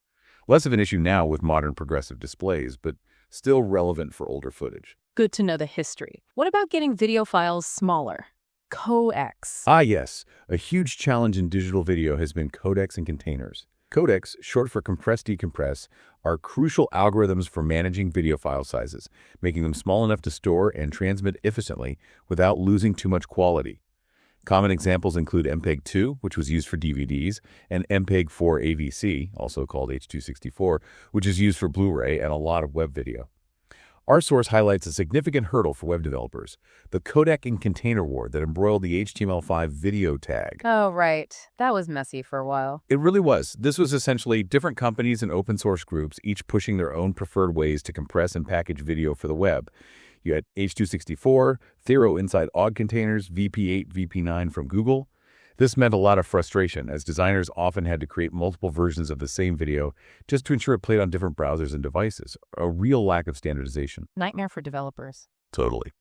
Less of an issue now with modern progressive displays, but still relevant for older footage. Good to know the history. What about getting video files smaller? Codecs. Ah, yes. A huge challenge in digital video has been codecs and containers. Codecs, short for compress-decompress, are crucial algorithms for managing video file sizes, making them small enough to store and transmit efficiently without losing too much quality. Common examples include MPEG-2, which was used for DVDs, and MPEG-4 AVC, also called H.264, which is used for Blu-ray and a lot of web video. Our source highlights a significant hurdle for web developers, the codec and container war that embroiled the HTML5 video tag. Oh, right. That was messy for a while. It really was. This was essentially different companies and open source groups, each pushing their own preferred ways to compress and package video for the web. You had H.264, Thero inside OGG containers, VP8, VP9 from Google. This meant a lot of frustration, as designers often had to create multiple versions of the same video just to ensure it played on different browsers and devices, a real lack of standardization. Nightmare for developers. Totally.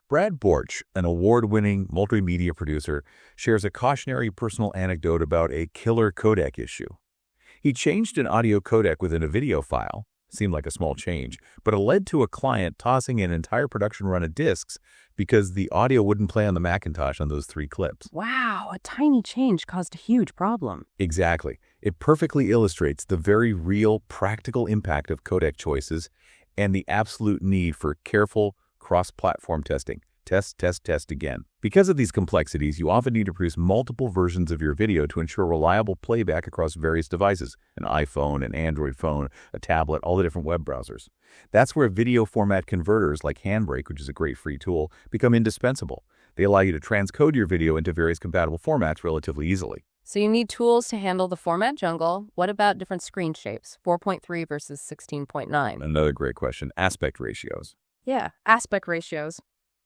Brad Borch, an award-winning multimedia producer, shares a cautionary personal anecdote about a killer codec issue. He changed an audio codec within a video file. Seemed like a small change, but it led to a client tossing an entire production run of discs because the audio wouldn't play on the Macintosh on those 3 clips. Wow, a tiny change caused a huge problem. Exactly. It perfectly illustrates the very real, practical impact of codec choices and the absolute need for careful cross-platform testing. Test, test, test again. Because of these complexities, you often need to produce multiple versions of your video to ensure reliable playback across various devices, an iPhone, an Android phone, a tablet, all the different web browsers. That's where video format converters like Handbrake, which is a great free tool, become indispensable. They allow you to transcode your video into various compatible formats relatively easily. So you need tools to handle the format jungle. What about different screen shapes, 4.3 versus 16.9? Another great question. Aspect ratios. Yeah, aspect ratios.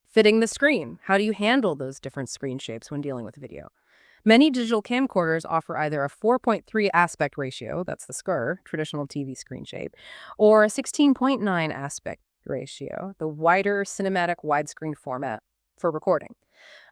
Fitting the screen. How do you handle those different screen shapes when dealing with video? Many digital camcorders offer either a 4.3 aspect ratio, that's the SCR, traditional TV screen shape, or a 16.9 aspect ratio, the wider cinematic widescreen format for recording.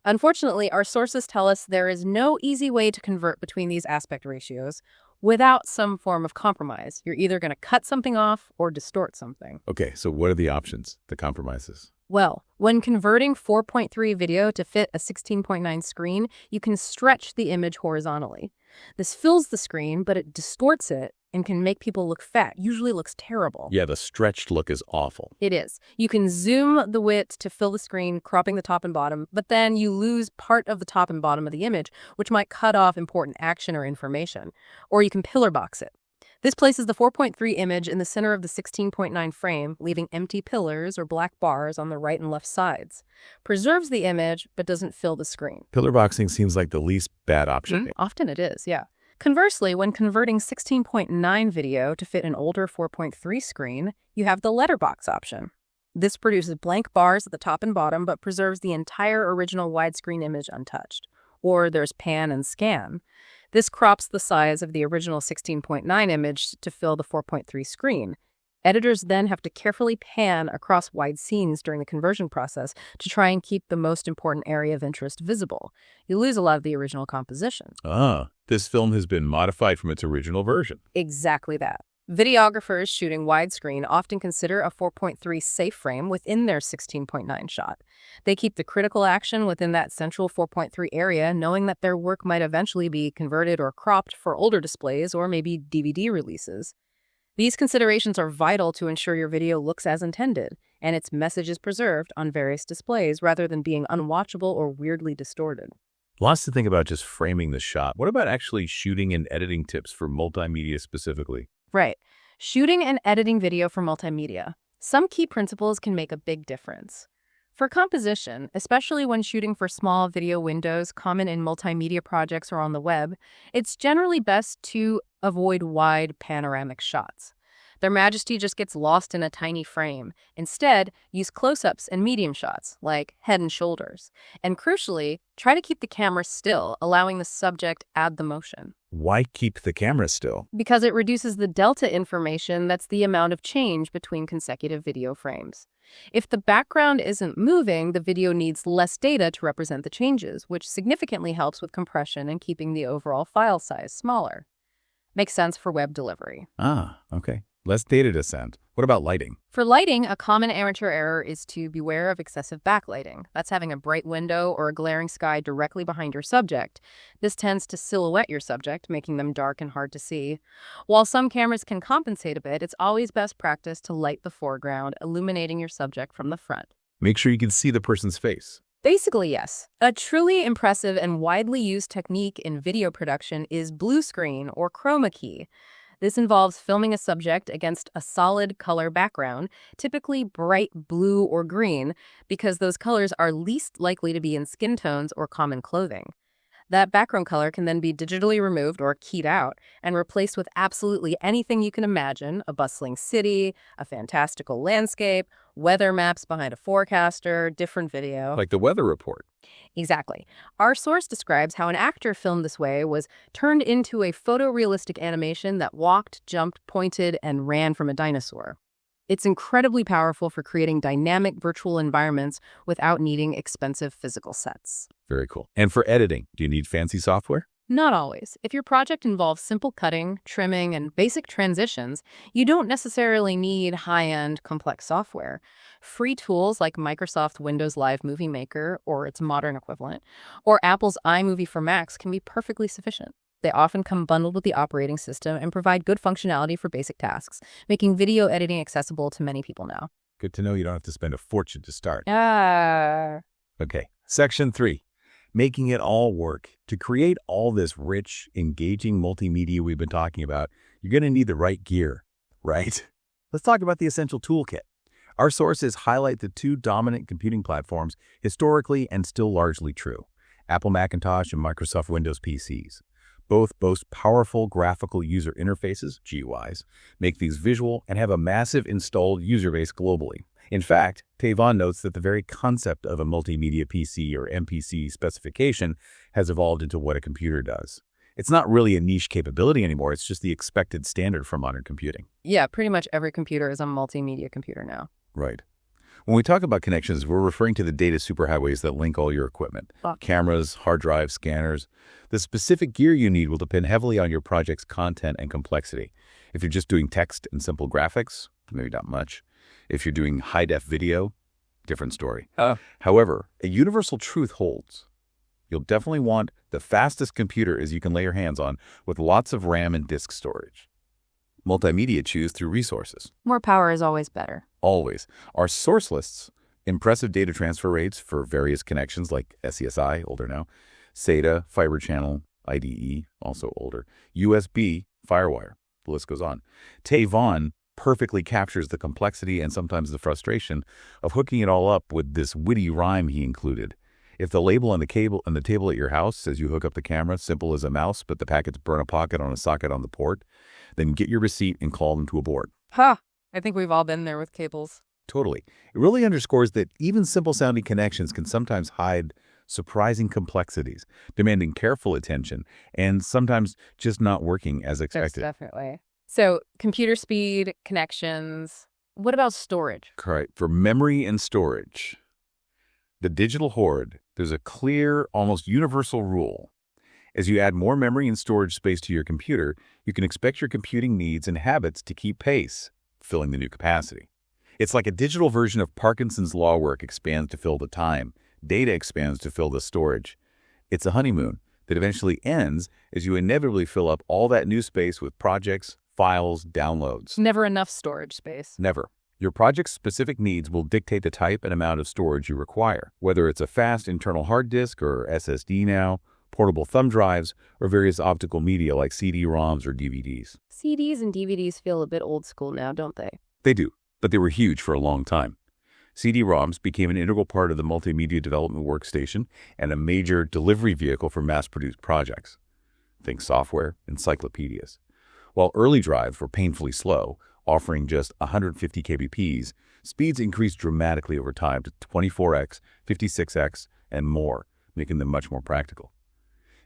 Unfortunately, our sources tell us there is no easy way to convert between these aspect ratios without some form of compromise. You're either going to cut something off or distort something. Okay, so what are the options, the compromises? Well, when converting 4.3 video to fit a 16.9 screen, you can stretch the image horizontally. This fills the screen, but it distorts it and can make people look fat. Usually looks terrible. Yeah, the stretched look is awful. It is. You can zoom the width to fill the screen, cropping the top and bottom, but then you lose part of the top and bottom of the image, which might cut off important action or information. Or you can pillar box it. This places the 4.3 image in the center of the 16.9 frame, leaving empty pillars or black bars on the right and left sides. Preserves the image, but doesn't fill the screen. Pillar boxing seems like the least bad option. Often it is, yeah. Conversely, when converting 16.9 video to fit an older 4.3 screen, you have the letterbox option. This produces blank bars at the top and bottom, but preserves the entire original widescreen image untouched. Or there's pan and scan. This crops the size of the original 16.9 image to fill the 4.3 screen. Editors then have to carefully pan across wide scenes during the conversion process to try and keep the most important area of interest visible. You lose a lot of the original composition. This film has been modified from its original version. Exactly that. Videographers shooting widescreen often consider a 4.3 safe frame within their 16.9 shot. They keep the critical action within that central 4.3 area, knowing that their work might eventually be converted or cropped for older displays or maybe DVD releases. These considerations are vital to ensure your video looks as intended, and its message is preserved on various displays rather than being unwatchable or weirdly distorted. Lots to think about just framing the shot. What about actually shooting and editing tips for multimedia specifically? Right. Shooting and editing video for multimedia. Some key principles can make a big difference. For composition, especially when shooting for small video windows common in multimedia projects or on the web, it's generally best to avoid wide panoramic shots. Their majesty just gets lost in a tiny frame. Instead, use close-ups and medium shots, like head and shoulders. And crucially, try to keep the camera still, allowing the subject add the motion. Why keep the camera still? Because it reduces the delta information, that's the amount of change between consecutive video frames. If the background isn't moving, the video needs less data to represent the changes, which significantly helps with compression and keeping the overall file size smaller. Makes sense for web delivery. Okay. Less data to send. What about lighting? For lighting, a common amateur error is to beware of excessive backlighting. That's having a bright window or a glaring sky directly behind your subject. This tends to silhouette your subject, making them dark and hard to see. While some cameras can compensate a bit, it's always best practice to light the foreground, illuminating your subject from the front. Make sure you can see the person's face. Basically, yes. A truly impressive and widely used technique in video production is blue screen or chroma key. This involves filming a subject against a solid color background, typically bright blue or green, because those colors are least likely to be in skin tones or common clothing. That background color can then be digitally removed or keyed out and replaced with absolutely anything you can imagine: a bustling city, a fantastical landscape, weather maps behind a forecaster, different video. Like the weather report. Exactly. Our source describes how an actor filmed this way was turned into a photorealistic animation that walked, jumped, pointed, and ran from a dinosaur. It's incredibly powerful for creating dynamic virtual environments without needing expensive physical sets. Very cool. And for editing, do you need fancy software? Not always. If your project involves simple cutting, trimming, and basic transitions, you don't necessarily need high-end, complex software. Free tools like Microsoft Windows Live Movie Maker, or its modern equivalent, or Apple's iMovie for Macs can be perfectly sufficient. They often come bundled with the operating system and provide good functionality for basic tasks, making video editing accessible to many people now. Good to know you don't have to spend a fortune to start. Okay. Section 3. Making it all work. To create all this rich, engaging multimedia we've been talking about, you're going to need the right gear, right? Let's talk about the essential toolkit. Our sources highlight the two dominant computing platforms historically and still largely true: Apple Macintosh and Microsoft Windows PCs. Both boast powerful graphical user interfaces, GUIs, make things visual, and have a massive installed user base globally. In fact, Tavon notes that the very concept of a multimedia PC or MPC specification has evolved into what a computer does. It's not really a niche capability anymore, it's just the expected standard for modern computing. Yeah, pretty much every computer is a multimedia computer now. Right. When we talk about connections, we're referring to the data superhighways that link all your equipment. Cameras, hard drives, scanners. The specific gear you need will depend heavily on your project's content and complexity. If you're just doing text and simple graphics, maybe not much. If you're doing high-def video, different story. However, a universal truth holds. You'll definitely want the fastest computer as you can lay your hands on, with lots of RAM and disk storage. Multimedia choose through resources. More power is always better. Always. Our source lists impressive data transfer rates for various connections like SCSI, older now, SATA, Fiber Channel, IDE, also older, USB, Firewire. The list goes on. Tavon perfectly captures the complexity and sometimes the frustration of hooking it all up with this witty rhyme he included. If the label on the table at your house says you hook up the camera, simple as a mouse, but the packets burn a pocket on a socket on the port, then get your receipt and call them to a board. I think we've all been there with cables. Totally. It really underscores that even simple-sounding connections can sometimes hide surprising complexities, demanding careful attention, and sometimes just not working as expected. Definitely. So, computer speed, connections. What about storage? Correct. For memory and storage, the digital hoard, there's a clear, almost universal rule. As you add more memory and storage space to your computer, you can expect your computing needs and habits to keep pace, filling the new capacity. It's like a digital version of Parkinson's law: work expands to fill the time. Data expands to fill the storage. It's a honeymoon that eventually ends as you inevitably fill up all that new space with projects, files, downloads. Never enough storage space. Never. Your project's specific needs will dictate the type and amount of storage you require, whether it's a fast internal hard disk or SSD now, portable thumb drives, or various optical media like CD-ROMs or DVDs. CDs and DVDs feel a bit old school now, don't they? They do, but they were huge for a long time. CD-ROMs became an integral part of the multimedia development workstation and a major delivery vehicle for mass-produced projects. Think software, encyclopedias. While early drives were painfully slow, offering just 150 kbps, speeds increased dramatically over time to 24x, 56x, and more, making them much more practical.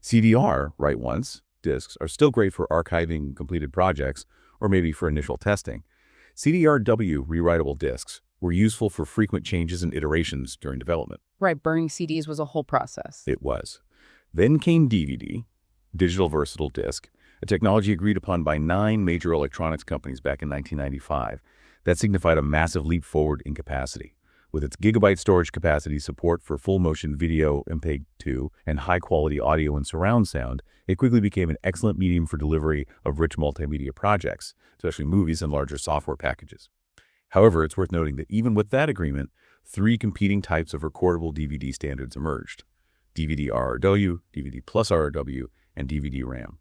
CDR, write-once, disks are still great for archiving completed projects or maybe for initial testing. CDR-W rewritable disks were useful for frequent changes and iterations during development. Right, burning CDs was a whole process. It was. Then came DVD, digital versatile disk, a technology agreed upon by 9 major electronics companies back in 1995 that signified a massive leap forward in capacity. With its gigabyte storage capacity, support for full-motion video, MPEG-2, and high-quality audio and surround sound, it quickly became an excellent medium for delivery of rich multimedia projects, especially movies and larger software packages. However, it's worth noting that even with that agreement, 3 competing types of recordable DVD standards emerged: DVD RRW, DVD plus RRW, and DVD RAM.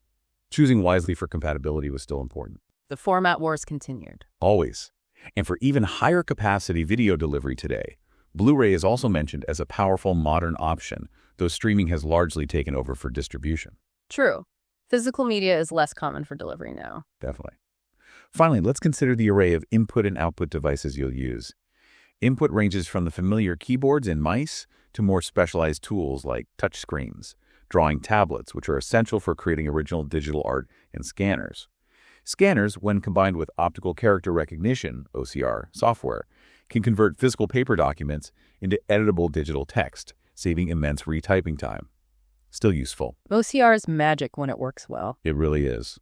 Choosing wisely for compatibility was still important. The format wars continued. Always. And for even higher capacity video delivery today, Blu-ray is also mentioned as a powerful modern option, though streaming has largely taken over for distribution. True. Physical media is less common for delivery now. Definitely. Finally, let's consider the array of input and output devices you'll use. Input ranges from the familiar keyboards and mice to more specialized tools like touchscreens, drawing tablets, which are essential for creating original digital art, and scanners. Scanners, when combined with optical character recognition (OCR) software, can convert physical paper documents into editable digital text, saving immense retyping time. Still useful. OCR is magic when it works well. It really is.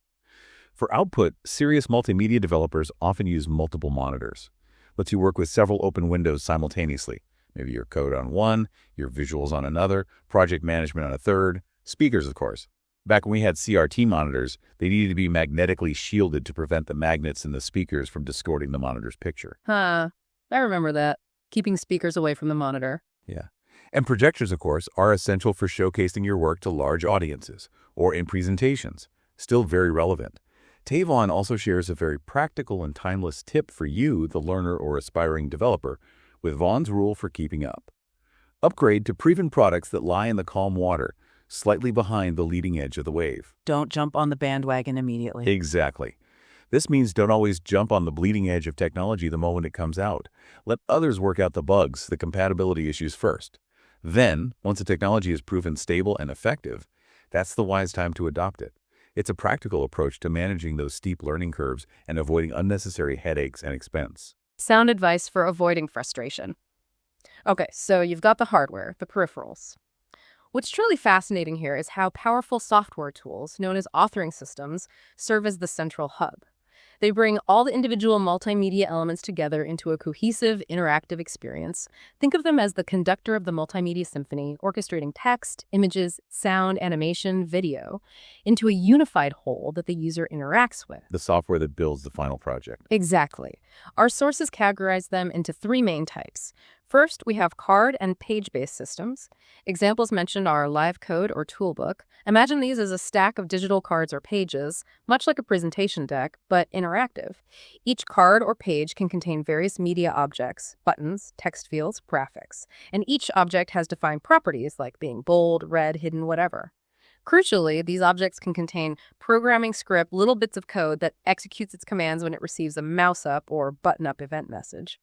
For output, serious multimedia developers often use multiple monitors. Lets you work with several open windows simultaneously. Maybe your code on one, your visuals on another, project management on a third, speakers, of course. Back when we had CRT monitors, they needed to be magnetically shielded to prevent the magnets in the speakers from distorting the monitor's picture. I remember that. Keeping speakers away from the monitor. Yeah. And projectors, of course, are essential for showcasing your work to large audiences or in presentations. Still very relevant. Tavon also shares a very practical and timeless tip for you, the learner or aspiring developer, with Vaughn's rule for keeping up. Upgrade to proven products that lie in the calm water, slightly behind the leading edge of the wave. Don't jump on the bandwagon immediately. Exactly. This means don't always jump on the bleeding edge of technology the moment it comes out. Let others work out the bugs, the compatibility issues first. Then, once the technology is proven stable and effective, that's the wise time to adopt it. It's a practical approach to managing those steep learning curves and avoiding unnecessary headaches and expense. Sound advice for avoiding frustration. Okay, so you've got the hardware, the peripherals. What's truly fascinating here is how powerful software tools, known as authoring systems, serve as the central hub. They bring all the individual multimedia elements together into a cohesive, interactive experience. Think of them as the conductor of the multimedia symphony, orchestrating text, images, sound, animation, video, into a unified whole that the user interacts with. The software that builds the final project. Exactly. Our sources categorize them into three main types. First, we have card and page-based systems. Examples mentioned are live code or toolbook. Imagine these as a stack of digital cards or pages, much like a presentation deck, but interactive. Each card or page can contain various media objects, buttons, text fields, graphics, and each object has defined properties like being bold, red, hidden, whatever. Crucially, these objects can contain programming script, little bits of code that executes its commands when it receives a mouse-up or button-up event message.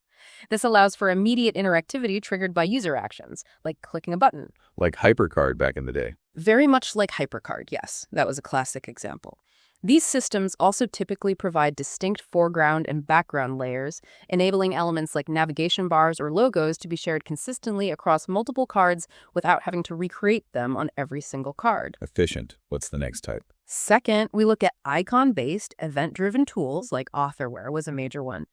This allows for immediate interactivity triggered by user actions, like clicking a button. Like HyperCard back in the day. Very much like HyperCard, yes. That was a classic example. These systems also typically provide distinct foreground and background layers, enabling elements like navigation bars or logos to be shared consistently across multiple cards without having to recreate them on every single card. Efficient. What's the next type? Second, we look at icon-based, event-driven tools like Authorware was a major one.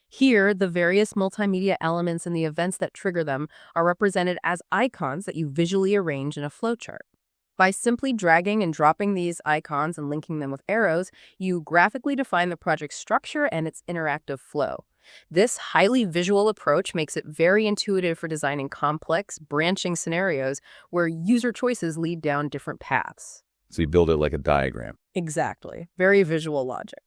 Here, the various multimedia elements and the events that trigger them are represented as icons that you visually arrange in a flowchart. By simply dragging and dropping these icons and linking them with arrows, you graphically define the project's structure and its interactive flow. This highly visual approach makes it very intuitive for designing complex, branching scenarios where user choices lead down different paths. So you build it like a diagram. Exactly. Very visual logic.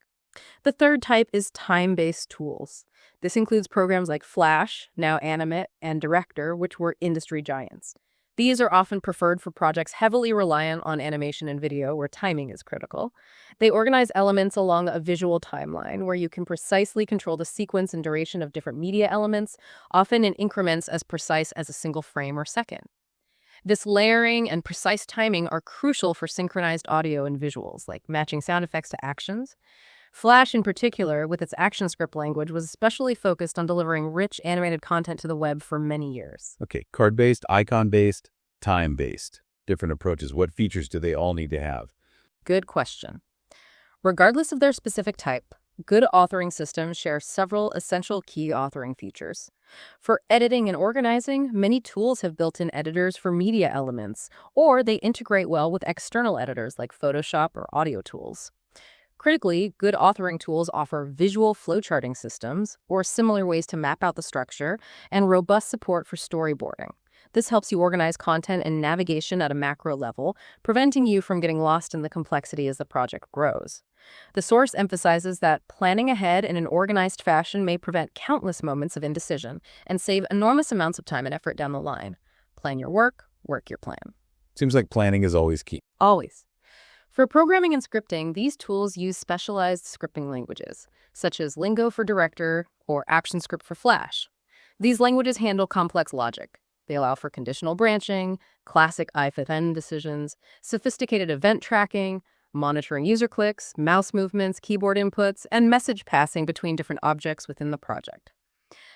The third type is time-based tools. This includes programs like Flash, now Animate, and Director, which were industry giants. These are often preferred for projects heavily reliant on animation and video, where timing is critical. They organize elements along a visual timeline, where you can precisely control the sequence and duration of different media elements, often in increments as precise as a single frame or second. This layering and precise timing are crucial for synchronized audio and visuals, like matching sound effects to actions. Flash, in particular, with its ActionScript language, was especially focused on delivering rich animated content to the web for many years. Okay, card-based, icon-based, time-based. Different approaches. What features do they all need to have? Good question. Regardless of their specific type, good authoring systems share several essential key authoring features. For editing and organizing, many tools have built-in editors for media elements, or they integrate well with external editors like Photoshop or audio tools. Critically, good authoring tools offer visual flowcharting systems, or similar ways to map out the structure, and robust support for storyboarding. This helps you organize content and navigation at a macro level, preventing you from getting lost in the complexity as the project grows. The source emphasizes that planning ahead in an organized fashion may prevent countless moments of indecision and save enormous amounts of time and effort down the line. Plan your work, work your plan. Seems like planning is always key. Always. For programming and scripting, these tools use specialized scripting languages, such as Lingo for Director or ActionScript for Flash. These languages handle complex logic. They allow for conditional branching, classic if-then decisions, sophisticated event tracking, monitoring user clicks, mouse movements, keyboard inputs, and message passing between different objects within the project.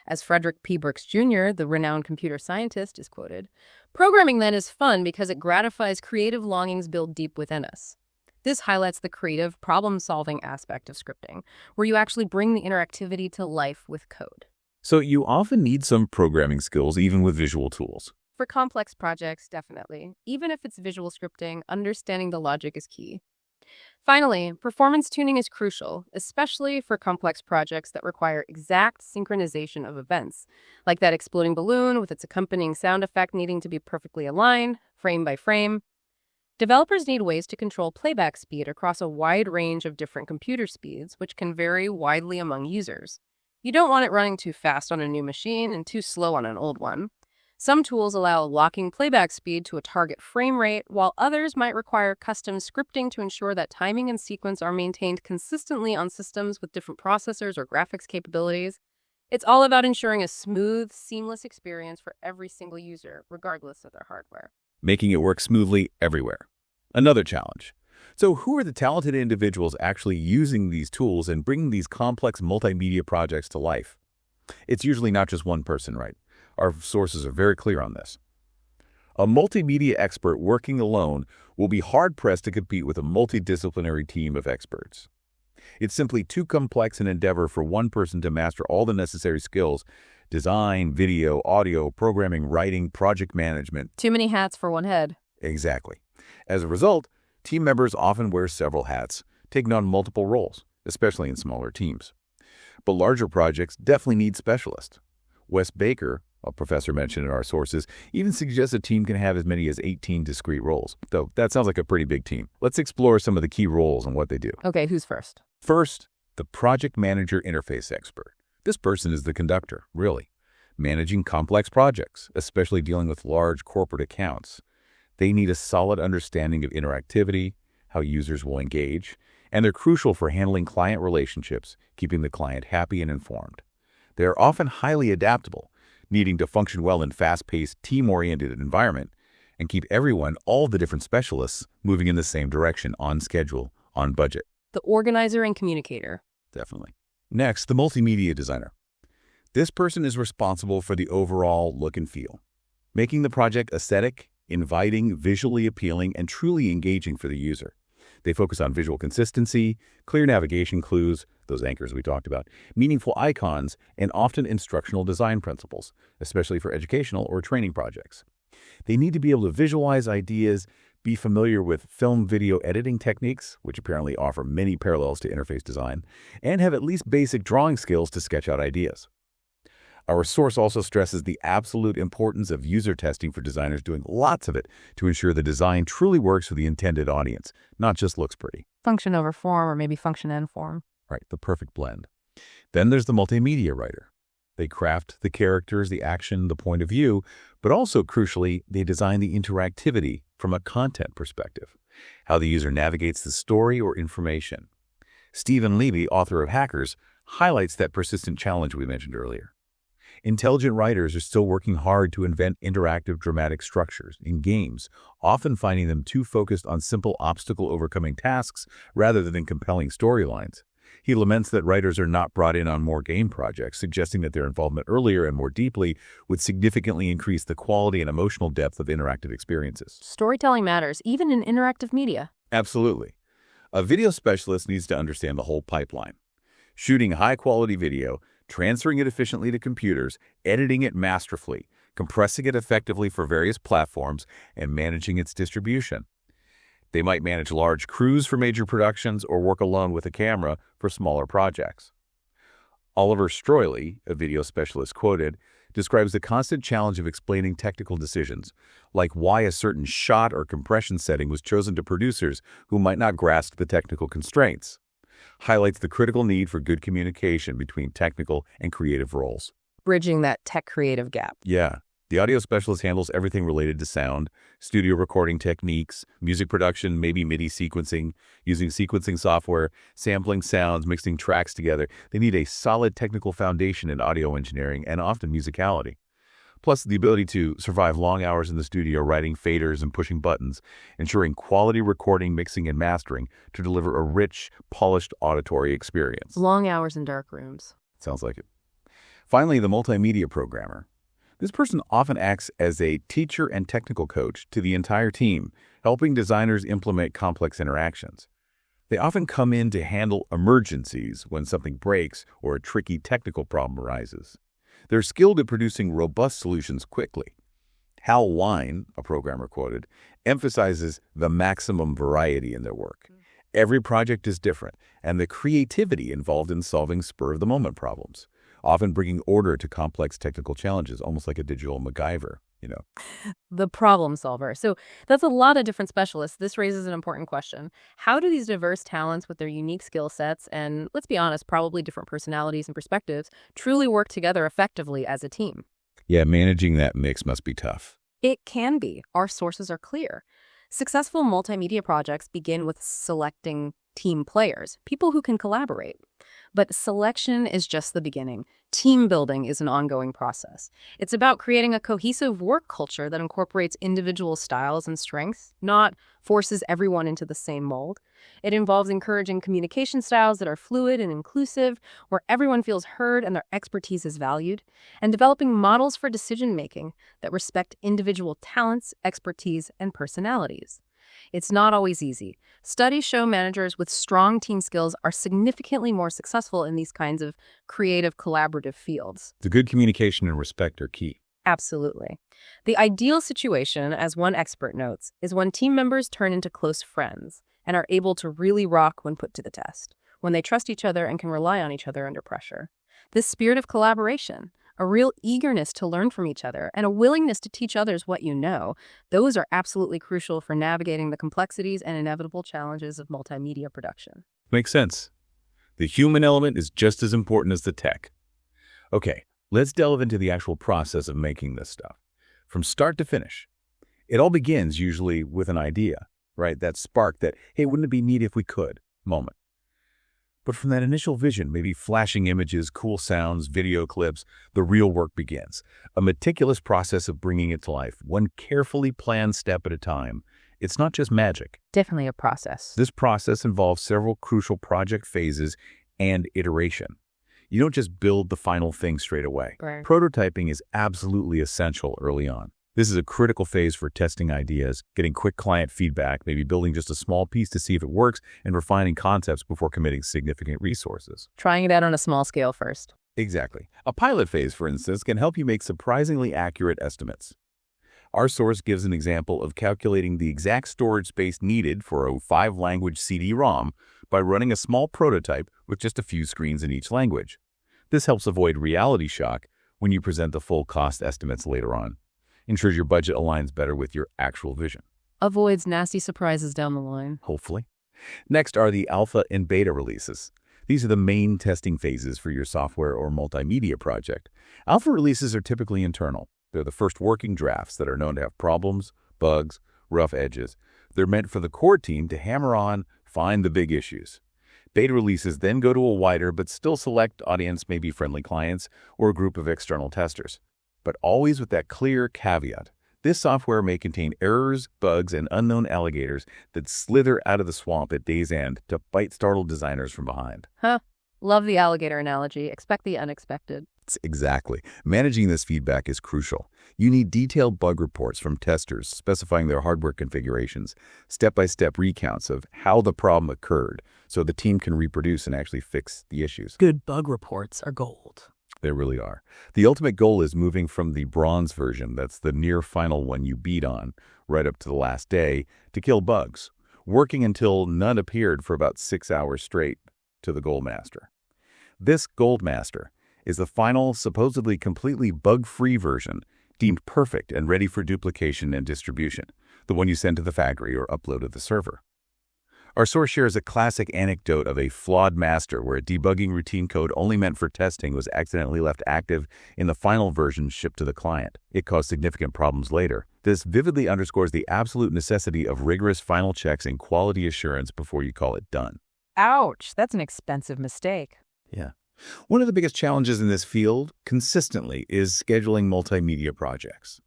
As Frederick P. Brooks Jr., the renowned computer scientist, is quoted, "Programming, then, is fun because it gratifies creative longings built deep within us." This highlights the creative, problem-solving aspect of scripting, where you actually bring the interactivity to life with code. So you often need some programming skills, even with visual tools. For complex projects, definitely. Even if it's visual scripting, understanding the logic is key. Finally, performance tuning is crucial, especially for complex projects that require exact synchronization of events, like that exploding balloon with its accompanying sound effect needing to be perfectly aligned, frame by frame. Developers need ways to control playback speed across a wide range of different computer speeds, which can vary widely among users. You don't want it running too fast on a new machine and too slow on an old one. Some tools allow locking playback speed to a target frame rate, while others might require custom scripting to ensure that timing and sequence are maintained consistently on systems with different processors or graphics capabilities. It's all about ensuring a smooth, seamless experience for every single user, regardless of their hardware. Making it work smoothly everywhere. Another challenge. So who are the talented individuals actually using these tools and bringing these complex multimedia projects to life? It's usually not just one person, right? Our sources are very clear on this. A multimedia expert working alone will be hard-pressed to compete with a multidisciplinary team of experts. It's simply too complex an endeavor for one person to master all the necessary skills: design, video, audio, programming, writing, project management. Too many hats for one head. Exactly. As a result, team members often wear several hats, taking on multiple roles, especially in smaller teams. But larger projects definitely need specialists. Wes Baker, a professor mentioned in our sources, even suggests a team can have as many as 18 discrete roles. Though that sounds like a pretty big team. Let's explore some of the key roles and what they do. Okay, who's first? First, the project manager interface expert. This person is the conductor, really, managing complex projects, especially dealing with large corporate accounts. They need a solid understanding of interactivity, how users will engage, and they're crucial for handling client relationships, keeping the client happy and informed. They are often highly adaptable, needing to function well in fast-paced, team-oriented environment and keep everyone, all the different specialists, moving in the same direction, on schedule, on budget. The organizer and communicator. Definitely. Next, the multimedia designer. This person is responsible for the overall look and feel, making the project aesthetic, inviting, visually appealing, and truly engaging for the user. They focus on visual consistency, clear navigation clues, those anchors we talked about, meaningful icons, and often instructional design principles, especially for educational or training projects. They need to be able to visualize ideas, be familiar with film video editing techniques, which apparently offer many parallels to interface design, and have at least basic drawing skills to sketch out ideas. Our source also stresses the absolute importance of user testing for designers, doing lots of it to ensure the design truly works for the intended audience, not just looks pretty. Function over form, or maybe function and form. Right, the perfect blend. Then there's the multimedia writer. They craft the characters, the action, the point of view, but also, crucially, they design the interactivity from a content perspective, how the user navigates the story or information. Stephen Levy, author of Hackers, highlights that persistent challenge we mentioned earlier. Intelligent writers are still working hard to invent interactive dramatic structures in games, often finding them too focused on simple obstacle-overcoming tasks rather than compelling storylines. He laments that writers are not brought in on more game projects, suggesting that their involvement earlier and more deeply would significantly increase the quality and emotional depth of interactive experiences. Storytelling matters, even in interactive media. Absolutely. A video specialist needs to understand the whole pipeline. Shooting high-quality video, transferring it efficiently to computers, editing it masterfully, compressing it effectively for various platforms, and managing its distribution. They might manage large crews for major productions or work alone with a camera for smaller projects. Oliver Stroily, a video specialist, quoted, describes the constant challenge of explaining technical decisions, like why a certain shot or compression setting was chosen to producers who might not grasp the technical constraints. Highlights the critical need for good communication between technical and creative roles. Bridging that tech-creative gap. Yeah. The audio specialist handles everything related to sound, studio recording techniques, music production, maybe MIDI sequencing, using sequencing software, sampling sounds, mixing tracks together. They need a solid technical foundation in audio engineering and often musicality. Plus, the ability to survive long hours in the studio writing faders and pushing buttons, ensuring quality recording, mixing, and mastering to deliver a rich, polished auditory experience. Long hours in dark rooms. Sounds like it. Finally, the multimedia programmer. This person often acts as a teacher and technical coach to the entire team, helping designers implement complex interactions. They often come in to handle emergencies when something breaks or a tricky technical problem arises. They're skilled at producing robust solutions quickly. Hal Wine, a programmer quoted, emphasizes the maximum variety in their work. Every project is different, and the creativity involved in solving spur-of-the-moment problems, often bringing order to complex technical challenges, almost like a digital MacGyver, The problem solver. So that's a lot of different specialists. This raises an important question. How do these diverse talents with their unique skill sets and, let's be honest, probably different personalities and perspectives truly work together effectively as a team? Yeah, managing that mix must be tough. It can be. Our sources are clear. Successful multimedia projects begin with selecting team players, people who can collaborate. But selection is just the beginning. Team building is an ongoing process. It's about creating a cohesive work culture that incorporates individual styles and strengths, not forces everyone into the same mold. It involves encouraging communication styles that are fluid and inclusive, where everyone feels heard and their expertise is valued, and developing models for decision-making that respect individual talents, expertise, and personalities. It's not always easy. Studies show managers with strong team skills are significantly more successful in these kinds of creative, collaborative fields. The good communication and respect are key. Absolutely. The ideal situation, as one expert notes, is when team members turn into close friends and are able to really rock when put to the test, when they trust each other and can rely on each other under pressure. This spirit of collaboration, a real eagerness to learn from each other, and a willingness to teach others what you know, those are absolutely crucial for navigating the complexities and inevitable challenges of multimedia production. Makes sense. The human element is just as important as the tech. Okay, let's delve into the actual process of making this stuff. From start to finish. It all begins usually with an idea, right? That spark, that, hey, wouldn't it be neat if we could moment. But from that initial vision, maybe flashing images, cool sounds, video clips, the real work begins. A meticulous process of bringing it to life, one carefully planned step at a time. It's not just magic. Definitely a process. This process involves several crucial project phases and iteration. You don't just build the final thing straight away. Right. Prototyping is absolutely essential early on. This is a critical phase for testing ideas, getting quick client feedback, maybe building just a small piece to see if it works, and refining concepts before committing significant resources. Trying it out on a small scale first. Exactly. A pilot phase, for instance, can help you make surprisingly accurate estimates. Our source gives an example of calculating the exact storage space needed for a 5-language CD-ROM by running a small prototype with just a few screens in each language. This helps avoid reality shock when you present the full cost estimates later on. Ensures your budget aligns better with your actual vision. Avoids nasty surprises down the line. Hopefully. Next are the alpha and beta releases. These are the main testing phases for your software or multimedia project. Alpha releases are typically internal. They're the first working drafts that are known to have problems, bugs, rough edges. They're meant for the core team to hammer on, find the big issues. Beta releases then go to a wider but still select audience, maybe friendly clients or a group of external testers. But always with that clear caveat. This software may contain errors, bugs, and unknown alligators that slither out of the swamp at day's end to bite startled designers from behind. Love the alligator analogy. Expect the unexpected. Exactly. Managing this feedback is crucial. You need detailed bug reports from testers specifying their hardware configurations, step-by-step recounts of how the problem occurred so the team can reproduce and actually fix the issues. Good bug reports are gold. They really are. The ultimate goal is moving from the bronze version, that's the near final one you beat on, right up to the last day, to kill bugs, working until none appeared for about 6 hours straight, to the gold master. This gold master is the final, supposedly completely bug-free version, deemed perfect and ready for duplication and distribution, the one you send to the factory or upload to the server. Our source shares a classic anecdote of a flawed master where a debugging routine code only meant for testing was accidentally left active in the final version shipped to the client. It caused significant problems later. This vividly underscores the absolute necessity of rigorous final checks and quality assurance before you call it done. Ouch, that's an expensive mistake. Yeah. One of the biggest challenges in this field, consistently, is scheduling multimedia projects.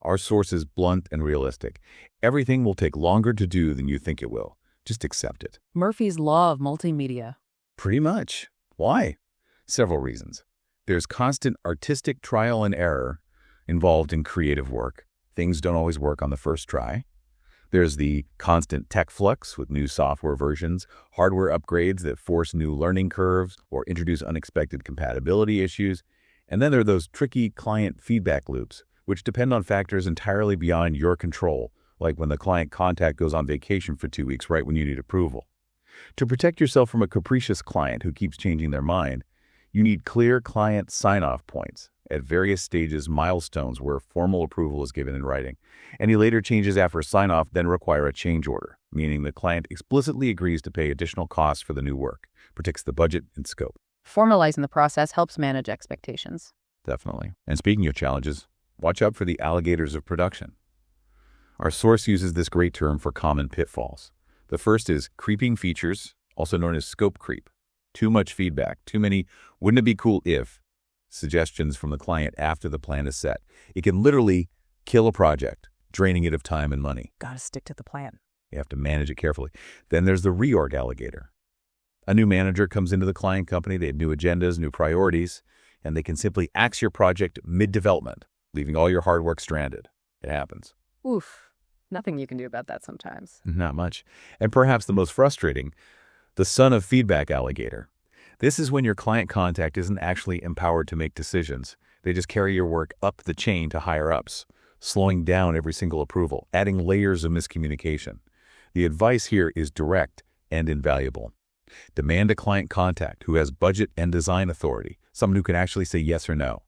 Our source is blunt and realistic. Everything will take longer to do than you think it will. Just accept it. Murphy's Law of Multimedia. Pretty much. Why? Several reasons. There's constant artistic trial and error involved in creative work. Things don't always work on the first try. There's the constant tech flux with new software versions, hardware upgrades that force new learning curves or introduce unexpected compatibility issues. And then there are those tricky client feedback loops, which depend on factors entirely beyond your control, like when the client contact goes on vacation for 2 weeks right when you need approval. To protect yourself from a capricious client who keeps changing their mind, you need clear client sign-off points at various stages, milestones where formal approval is given in writing. Any later changes after sign-off then require a change order, meaning the client explicitly agrees to pay additional costs for the new work, protects the budget and scope. Formalizing the process helps manage expectations. Definitely. And speaking of challenges, watch out for the alligators of production. Our source uses this great term for common pitfalls. The first is creeping features, also known as scope creep. Too much feedback, too many "wouldn't it be cool if" suggestions from the client after the plan is set. It can literally kill a project, draining it of time and money. Gotta stick to the plan. You have to manage it carefully. Then there's the reorg alligator. A new manager comes into the client company, they have new agendas, new priorities, and they can simply axe your project mid-development, leaving all your hard work stranded. It happens. Oof. Nothing you can do about that sometimes. Not much. And perhaps the most frustrating, the son of feedback alligator. This is when your client contact isn't actually empowered to make decisions. They just carry your work up the chain to higher ups, slowing down every single approval, adding layers of miscommunication. The advice here is direct and invaluable. Demand a client contact who has budget and design authority, someone who can actually say yes or no.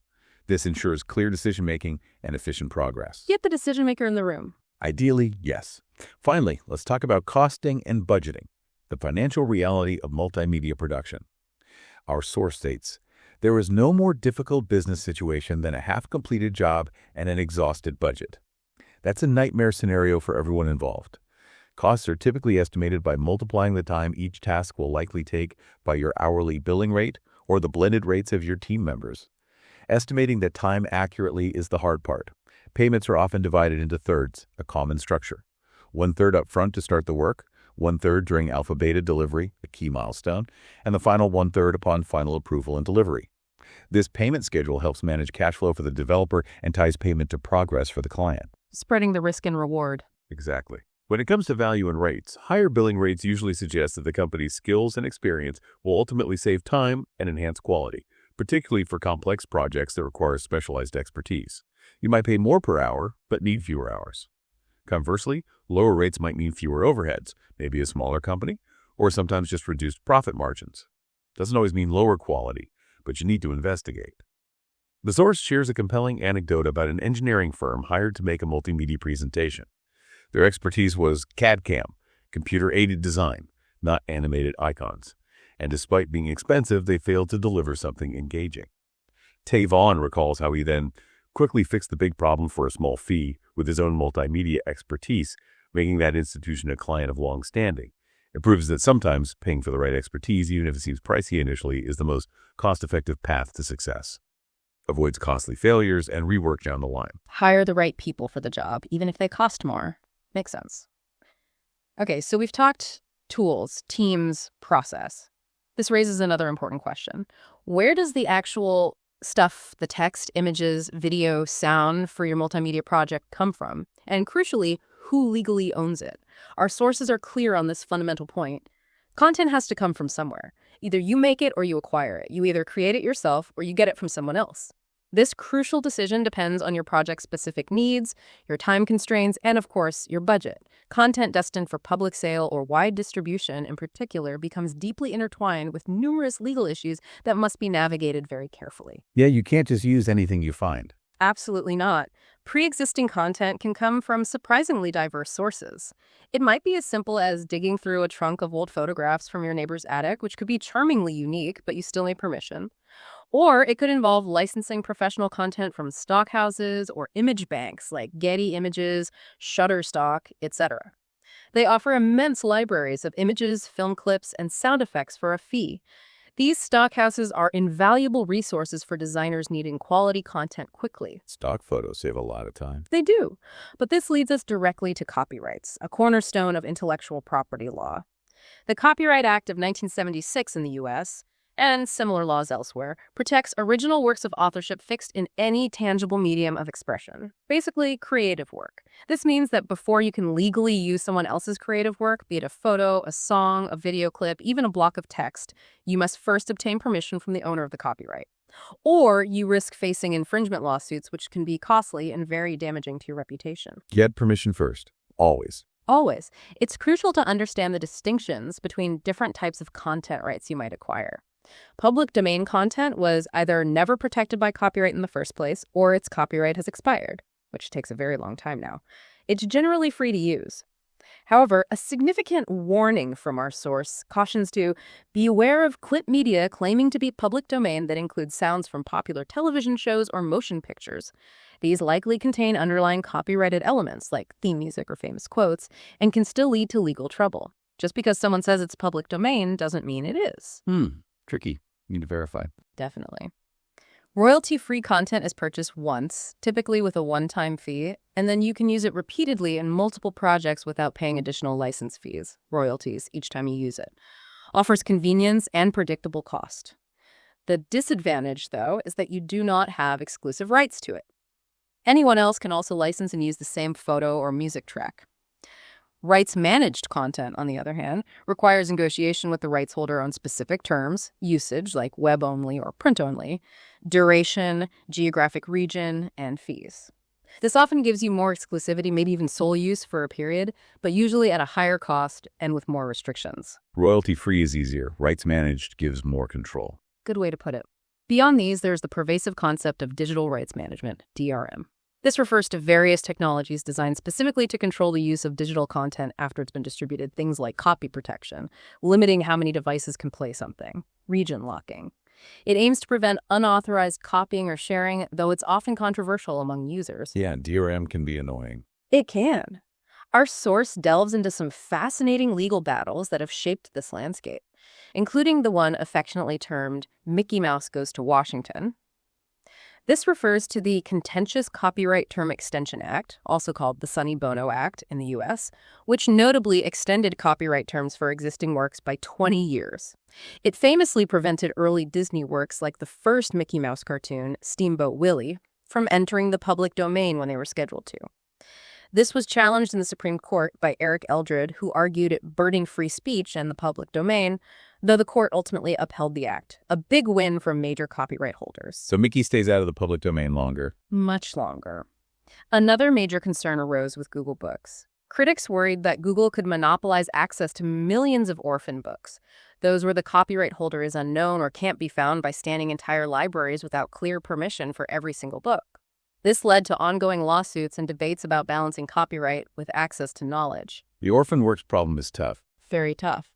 This ensures clear decision-making and efficient progress. Get the decision maker in the room. Ideally, yes. Finally, let's talk about costing and budgeting, the financial reality of multimedia production. Our source states, there is no more difficult business situation than a half-completed job and an exhausted budget. That's a nightmare scenario for everyone involved. Costs are typically estimated by multiplying the time each task will likely take by your hourly billing rate or the blended rates of your team members. Estimating the time accurately is the hard part. Payments are often divided into thirds, a common structure. 1/3 up front to start the work, 1/3 during alpha beta delivery, a key milestone, and the final 1/3 upon final approval and delivery. This payment schedule helps manage cash flow for the developer and ties payment to progress for the client. Spreading the risk and reward. Exactly. When it comes to value and rates, higher billing rates usually suggest that the company's skills and experience will ultimately save time and enhance quality, particularly for complex projects that require specialized expertise. You might pay more per hour, but need fewer hours. Conversely, lower rates might mean fewer overheads, maybe a smaller company, or sometimes just reduced profit margins. Doesn't always mean lower quality, but you need to investigate. The source shares a compelling anecdote about an engineering firm hired to make a multimedia presentation. Their expertise was CAD/CAM, computer-aided design, not animated icons. And despite being expensive, they failed to deliver something engaging. Tay Vaughn recalls how he then quickly fixed the big problem for a small fee with his own multimedia expertise, making that institution a client of long standing. It proves that sometimes paying for the right expertise, even if it seems pricey initially, is the most cost-effective path to success. Avoids costly failures and rework down the line. Hire the right people for the job, even if they cost more. Makes sense. Okay, so we've talked tools, teams, process. This raises another important question. Where does the actual stuff, the text, images, video, sound for your multimedia project come from? And crucially, who legally owns it? Our sources are clear on this fundamental point. Content has to come from somewhere. Either you make it or you acquire it. You either create it yourself or you get it from someone else. This crucial decision depends on your project's specific needs, your time constraints, and of course, your budget. Content destined for public sale or wide distribution in particular becomes deeply intertwined with numerous legal issues that must be navigated very carefully. Yeah, you can't just use anything you find. Absolutely not. Pre-existing content can come from surprisingly diverse sources. It might be as simple as digging through a trunk of old photographs from your neighbor's attic, which could be charmingly unique, but you still need permission. Or it could involve licensing professional content from stock houses or image banks like Getty Images, Shutterstock, etc. They offer immense libraries of images, film clips, and sound effects for a fee. These stock houses are invaluable resources for designers needing quality content quickly. Stock photos save a lot of time. They do. But this leads us directly to copyrights, a cornerstone of intellectual property law. The Copyright Act of 1976 in the U.S., and similar laws elsewhere, protects original works of authorship fixed in any tangible medium of expression. Basically, creative work. This means that before you can legally use someone else's creative work, be it a photo, a song, a video clip, even a block of text, you must first obtain permission from the owner of the copyright. Or you risk facing infringement lawsuits, which can be costly and very damaging to your reputation. Get permission first. Always. Always. It's crucial to understand the distinctions between different types of content rights you might acquire. Public domain content was either never protected by copyright in the first place, or its copyright has expired, which takes a very long time now. It's generally free to use. However, a significant warning from our source cautions to be aware of clip media claiming to be public domain that includes sounds from popular television shows or motion pictures. These likely contain underlying copyrighted elements like theme music or famous quotes and can still lead to legal trouble. Just because someone says it's public domain doesn't mean it is. Tricky. Need to verify. Definitely. Royalty-free content is purchased once, typically with a one-time fee, and then you can use it repeatedly in multiple projects without paying additional license fees, royalties, each time you use it. Offers convenience and predictable cost. The disadvantage, though, is that you do not have exclusive rights to it. Anyone else can also license and use the same photo or music track. Rights-managed content, on the other hand, requires negotiation with the rights holder on specific terms, usage like web-only or print-only, duration, geographic region, and fees. This often gives you more exclusivity, maybe even sole use for a period, but usually at a higher cost and with more restrictions. Royalty-free is easier. Rights-managed gives more control. Good way to put it. Beyond these, there's the pervasive concept of digital rights management, DRM. This refers to various technologies designed specifically to control the use of digital content after it's been distributed, things like copy protection, limiting how many devices can play something, region locking. It aims to prevent unauthorized copying or sharing, though it's often controversial among users. Yeah, DRM can be annoying. It can. Our source delves into some fascinating legal battles that have shaped this landscape, including the one affectionately termed Mickey Mouse Goes to Washington. This refers to the Contentious Copyright Term Extension Act, also called the Sonny Bono Act in the U.S., which notably extended copyright terms for existing works by 20 years. It famously prevented early Disney works like the first Mickey Mouse cartoon, Steamboat Willie, from entering the public domain when they were scheduled to. This was challenged in the Supreme Court by Eric Eldred, who argued it burdening free speech and the public domain, though the court ultimately upheld the act, a big win for major copyright holders. So Mickey stays out of the public domain longer. Much longer. Another major concern arose with Google Books. Critics worried that Google could monopolize access to millions of orphan books, those where the copyright holder is unknown or can't be found by scanning entire libraries without clear permission for every single book. This led to ongoing lawsuits and debates about balancing copyright with access to knowledge. The orphan works problem is tough. Very tough.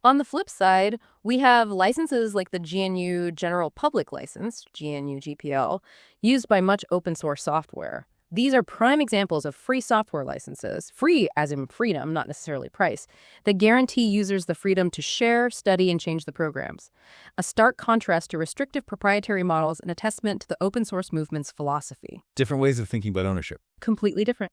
On the flip side, we have licenses like the GNU General Public License, GNU GPL, used by much open source software. These are prime examples of free software licenses, free as in freedom, not necessarily price, that guarantee users the freedom to share, study, and change the programs. A stark contrast to restrictive proprietary models and a testament to the open source movement's philosophy. Different ways of thinking about ownership. Completely different.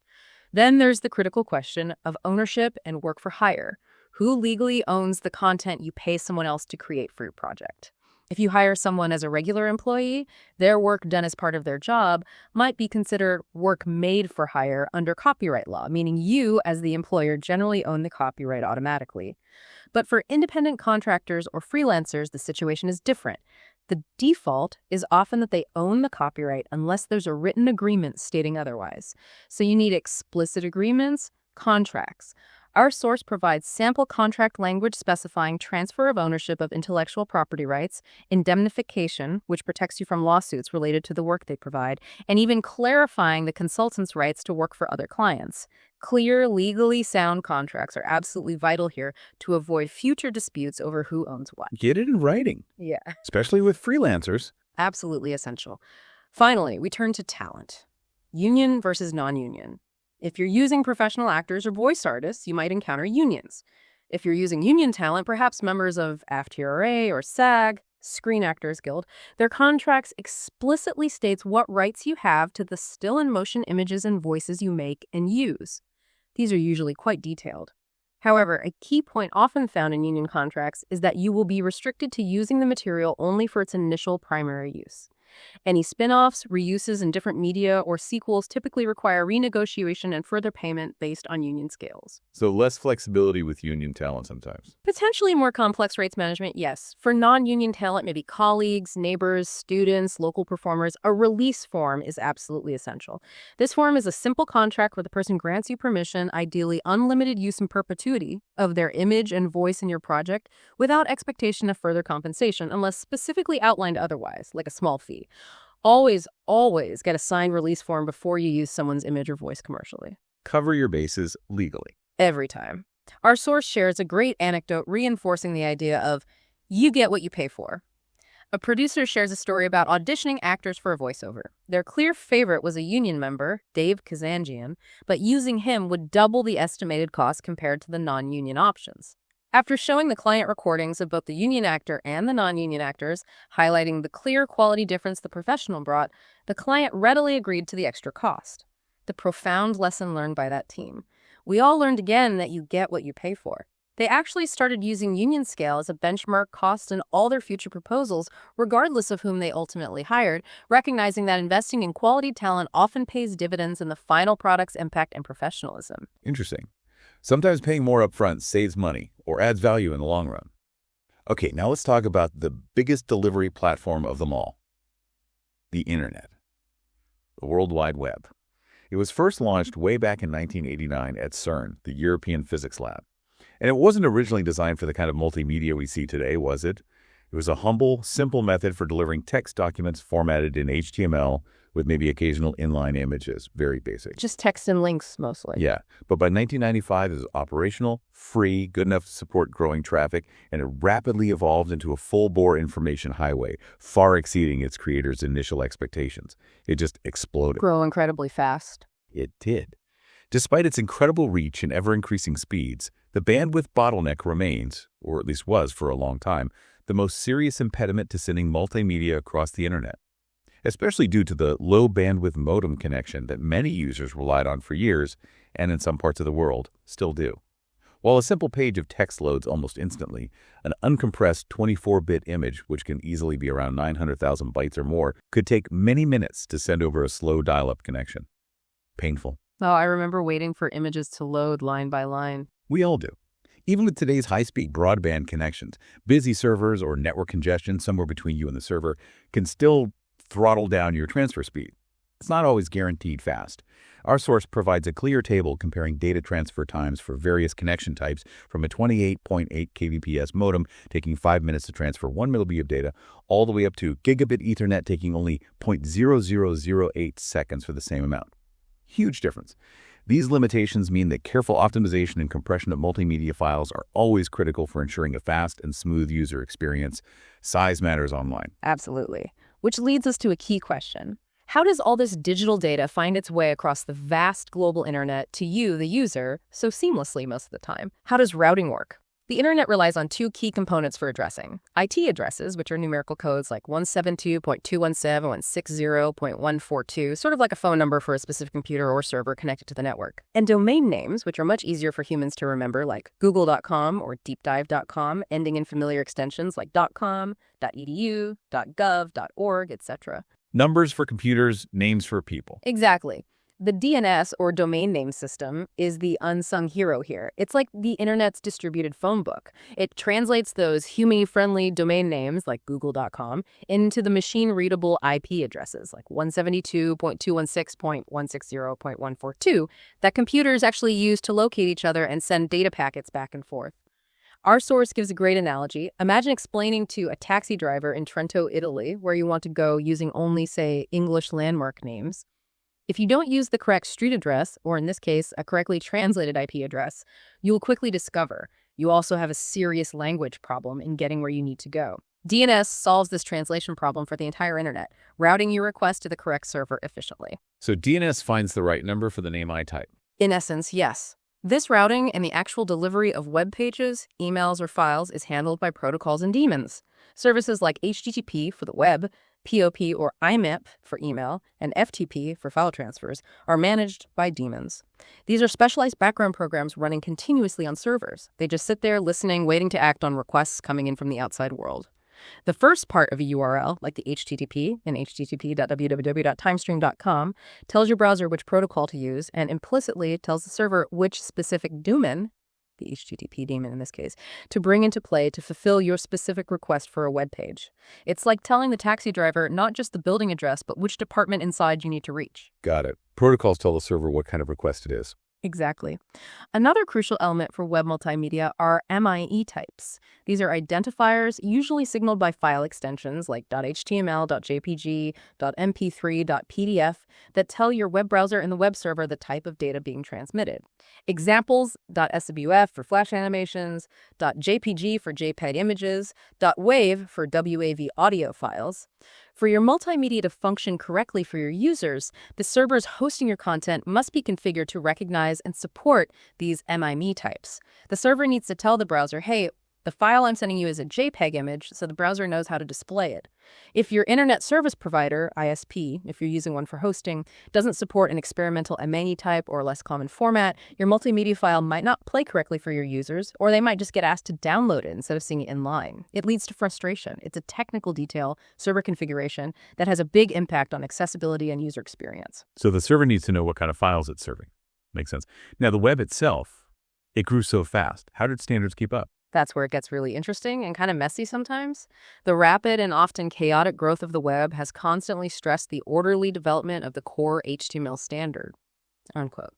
Then there's the critical question of ownership and work for hire. Who legally owns the content you pay someone else to create for your project? If you hire someone as a regular employee, their work done as part of their job might be considered work made for hire under copyright law, meaning you, as the employer, generally own the copyright automatically. But for independent contractors or freelancers, the situation is different. The default is often that they own the copyright unless there's a written agreement stating otherwise. So you need explicit agreements, contracts. Our source provides sample contract language specifying transfer of ownership of intellectual property rights, indemnification, which protects you from lawsuits related to the work they provide, and even clarifying the consultant's rights to work for other clients. Clear, legally sound contracts are absolutely vital here to avoid future disputes over who owns what. Get it in writing. Yeah. Especially with freelancers. Absolutely essential. Finally, we turn to talent. Union versus non-union. If you're using professional actors or voice artists, you might encounter unions. If you're using union talent, perhaps members of AFTRA or SAG, Screen Actors Guild, their contracts explicitly states what rights you have to the still and motion images and voices you make and use. These are usually quite detailed. However, a key point often found in union contracts is that you will be restricted to using the material only for its initial primary use. Any spin-offs, reuses in different media, or sequels typically require renegotiation and further payment based on union scales. So less flexibility with union talent sometimes. Potentially more complex rights management, yes. For non-union talent, maybe colleagues, neighbors, students, local performers, a release form is absolutely essential. This form is a simple contract where the person grants you permission, ideally unlimited use in perpetuity, of their image and voice in your project without expectation of further compensation unless specifically outlined otherwise, like a small fee. Always get a signed release form before you use someone's image or voice commercially. Cover your bases legally. Every time. Our source shares a great anecdote reinforcing the idea of you get what you pay for. A producer shares a story about auditioning actors for a voiceover. Their clear favorite was a union member, Dave Kazanjian, but using him would double the estimated cost compared to the non-union options. After showing the client recordings of both the union actor and the non-union actors, highlighting the clear quality difference the professional brought, the client readily agreed to the extra cost. The profound lesson learned by that team. We all learned again that you get what you pay for. They actually started using union scale as a benchmark cost in all their future proposals, regardless of whom they ultimately hired, recognizing that investing in quality talent often pays dividends in the final product's impact and professionalism. Interesting. Sometimes paying more upfront saves money or adds value in the long run. Okay, now let's talk about the biggest delivery platform of them all. The Internet. The World Wide Web. It was first launched way back in 1989 at CERN, the European Physics Lab. And it wasn't originally designed for the kind of multimedia we see today, was it? It was a humble, simple method for delivering text documents formatted in HTML with maybe occasional inline images. Very basic. Just text and links, mostly. Yeah, but by 1995, it was operational, free, good enough to support growing traffic, and it rapidly evolved into a full-bore information highway, far exceeding its creators' initial expectations. It just exploded. Grow incredibly fast. It did. Despite its incredible reach and ever-increasing speeds, the bandwidth bottleneck remains, or at least was for a long time, the most serious impediment to sending multimedia across the Internet, especially due to the low-bandwidth modem connection that many users relied on for years, and in some parts of the world, still do. While a simple page of text loads almost instantly, an uncompressed 24-bit image, which can easily be around 900,000 bytes or more, could take many minutes to send over a slow dial-up connection. Painful. Oh, I remember waiting for images to load line by line. We all do. Even with today's high-speed broadband connections, busy servers or network congestion somewhere between you and the server can still throttle down your transfer speed. It's not always guaranteed fast. Our source provides a clear table comparing data transfer times for various connection types from a 28.8 kbps modem taking 5 minutes to transfer 1 MB of data all the way up to gigabit Ethernet taking only 0.0008 seconds for the same amount. Huge difference. These limitations mean that careful optimization and compression of multimedia files are always critical for ensuring a fast and smooth user experience. Size matters online. Absolutely. Which leads us to a key question. How does all this digital data find its way across the vast global internet to you, the user, so seamlessly most of the time? How does routing work? The internet relies on two key components for addressing. IT addresses, which are numerical codes like 172.217.160.142, sort of like a phone number for a specific computer or server connected to the network. And domain names, which are much easier for humans to remember, like google.com or deepdive.com, ending in familiar extensions like .com, .edu, .gov, .org, etc. Numbers for computers, names for people. Exactly. The DNS, or domain name system, is the unsung hero here. It's like the internet's distributed phone book. It translates those human-friendly domain names, like google.com, into the machine-readable IP addresses, like 172.216.160.142, that computers actually use to locate each other and send data packets back and forth. Our source gives a great analogy. Imagine explaining to a taxi driver in Trento, Italy, where you want to go using only, say, English landmark names. If you don't use the correct street address, or in this case, a correctly translated IP address, you'll quickly discover you also have a serious language problem in getting where you need to go. DNS solves this translation problem for the entire internet, routing your request to the correct server efficiently. So DNS finds the right number for the name I type. In essence, yes. This routing and the actual delivery of web pages, emails, or files is handled by protocols and daemons. Services like HTTP for the web, POP or IMAP for email, and FTP for file transfers are managed by daemons. These are specialized background programs running continuously on servers. They just sit there listening, waiting to act on requests coming in from the outside world. The first part of a URL, like the HTTP in http://www.timestream.com, tells your browser which protocol to use and implicitly tells the server which specific daemon, the HTTP daemon in this case, to bring into play to fulfill your specific request for a web page. It's like telling the taxi driver not just the building address, but which department inside you need to reach. Got it. Protocols tell the server what kind of request it is. Exactly. Another crucial element for web multimedia are MIE types. These are identifiers usually signaled by file extensions like .html, .jpg, .mp3, .pdf that tell your web browser and the web server the type of data being transmitted. Examples, .swf for flash animations, .jpg for JPEG images, .wav for WAV audio files. For your multimedia to function correctly for your users, the servers hosting your content must be configured to recognize and support these MIME types. The server needs to tell the browser, hey, the file I'm sending you is a JPEG image, so the browser knows how to display it. If your internet service provider, ISP, if you're using one for hosting, doesn't support an experimental MIME type or less common format, your multimedia file might not play correctly for your users, or they might just get asked to download it instead of seeing it in line. It leads to frustration. It's a technical detail, server configuration, that has a big impact on accessibility and user experience. So the server needs to know what kind of files it's serving. Makes sense. Now, the web itself, it grew so fast. How did standards keep up? That's where it gets really interesting and kind of messy sometimes. The rapid and often chaotic growth of the web has constantly stressed the orderly development of the core HTML standard, unquote.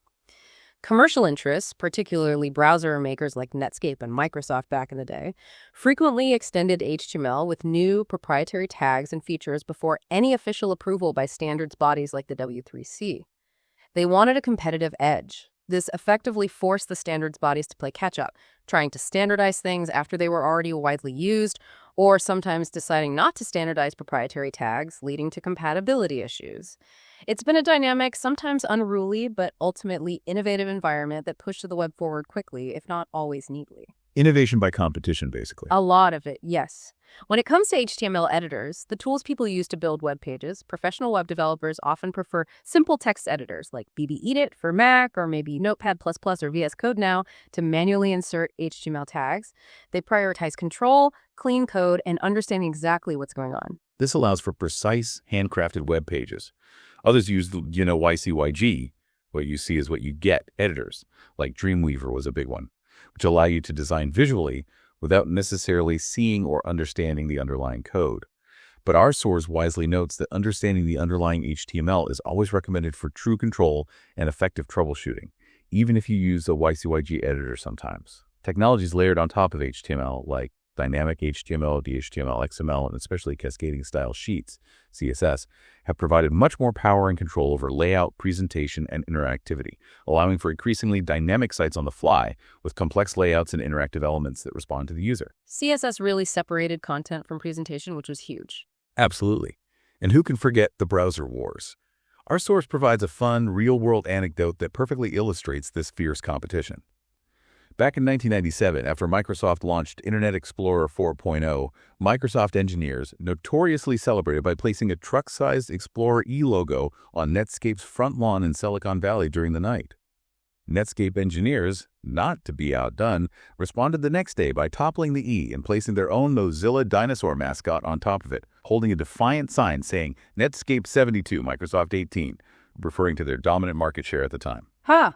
Commercial interests, particularly browser makers like Netscape and Microsoft back in the day, frequently extended HTML with new proprietary tags and features before any official approval by standards bodies like the W3C. They wanted a competitive edge. This effectively forced the standards bodies to play catch-up, trying to standardize things after they were already widely used, or sometimes deciding not to standardize proprietary tags, leading to compatibility issues. It's been a dynamic, sometimes unruly, but ultimately innovative environment that pushed the web forward quickly, if not always neatly. Innovation by competition, basically. A lot of it, yes. When it comes to HTML editors, the tools people use to build web pages, professional web developers often prefer simple text editors like BBEdit for Mac or maybe Notepad++ or VS Code now to manually insert HTML tags. They prioritize control, clean code, and understanding exactly what's going on. This allows for precise, handcrafted web pages. Others use the, YCYG, what you see is what you get, editors, like Dreamweaver was a big one, which allow you to design visually without necessarily seeing or understanding the underlying code. But our source wisely notes that understanding the underlying HTML is always recommended for true control and effective troubleshooting, even if you use a YCYG editor sometimes. Technologies layered on top of HTML, like dynamic HTML, DHTML, XML, and especially cascading style sheets, CSS, have provided much more power and control over layout, presentation, and interactivity, allowing for increasingly dynamic sites on the fly with complex layouts and interactive elements that respond to the user. CSS really separated content from presentation, which was huge. Absolutely. And who can forget the browser wars? Our source provides a fun, real-world anecdote that perfectly illustrates this fierce competition. Back in 1997, after Microsoft launched Internet Explorer 4.0, Microsoft engineers notoriously celebrated by placing a truck-sized Explorer E logo on Netscape's front lawn in Silicon Valley during the night. Netscape engineers, not to be outdone, responded the next day by toppling the E and placing their own Mozilla dinosaur mascot on top of it, holding a defiant sign saying Netscape 72, Microsoft 18, referring to their dominant market share at the time. Huh.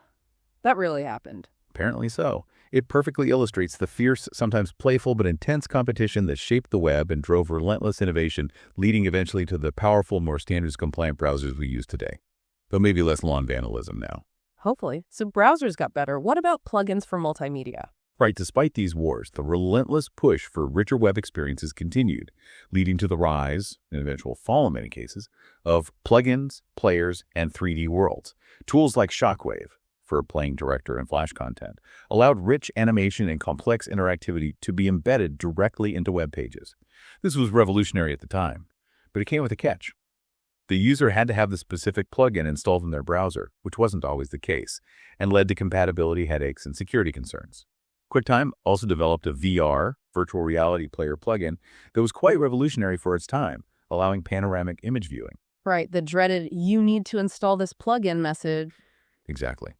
That really happened. Apparently so. It perfectly illustrates the fierce, sometimes playful but intense competition that shaped the web and drove relentless innovation, leading eventually to the powerful, more standards-compliant browsers we use today. Though maybe less lawn vandalism now. Hopefully. So browsers got better. What about plugins for multimedia? Right, despite these wars, the relentless push for richer web experiences continued, leading to the rise, and eventual fall in many cases, of plugins, players, and 3D worlds. Tools like Shockwave, for playing director and Flash content, allowed rich animation and complex interactivity to be embedded directly into web pages. This was revolutionary at the time, but it came with a catch. The user had to have the specific plugin installed in their browser, which wasn't always the case, and led to compatibility headaches and security concerns. QuickTime also developed a VR, virtual reality player plugin that was quite revolutionary for its time, allowing panoramic image viewing. Right, the dreaded, you need to install this plugin message. Exactly.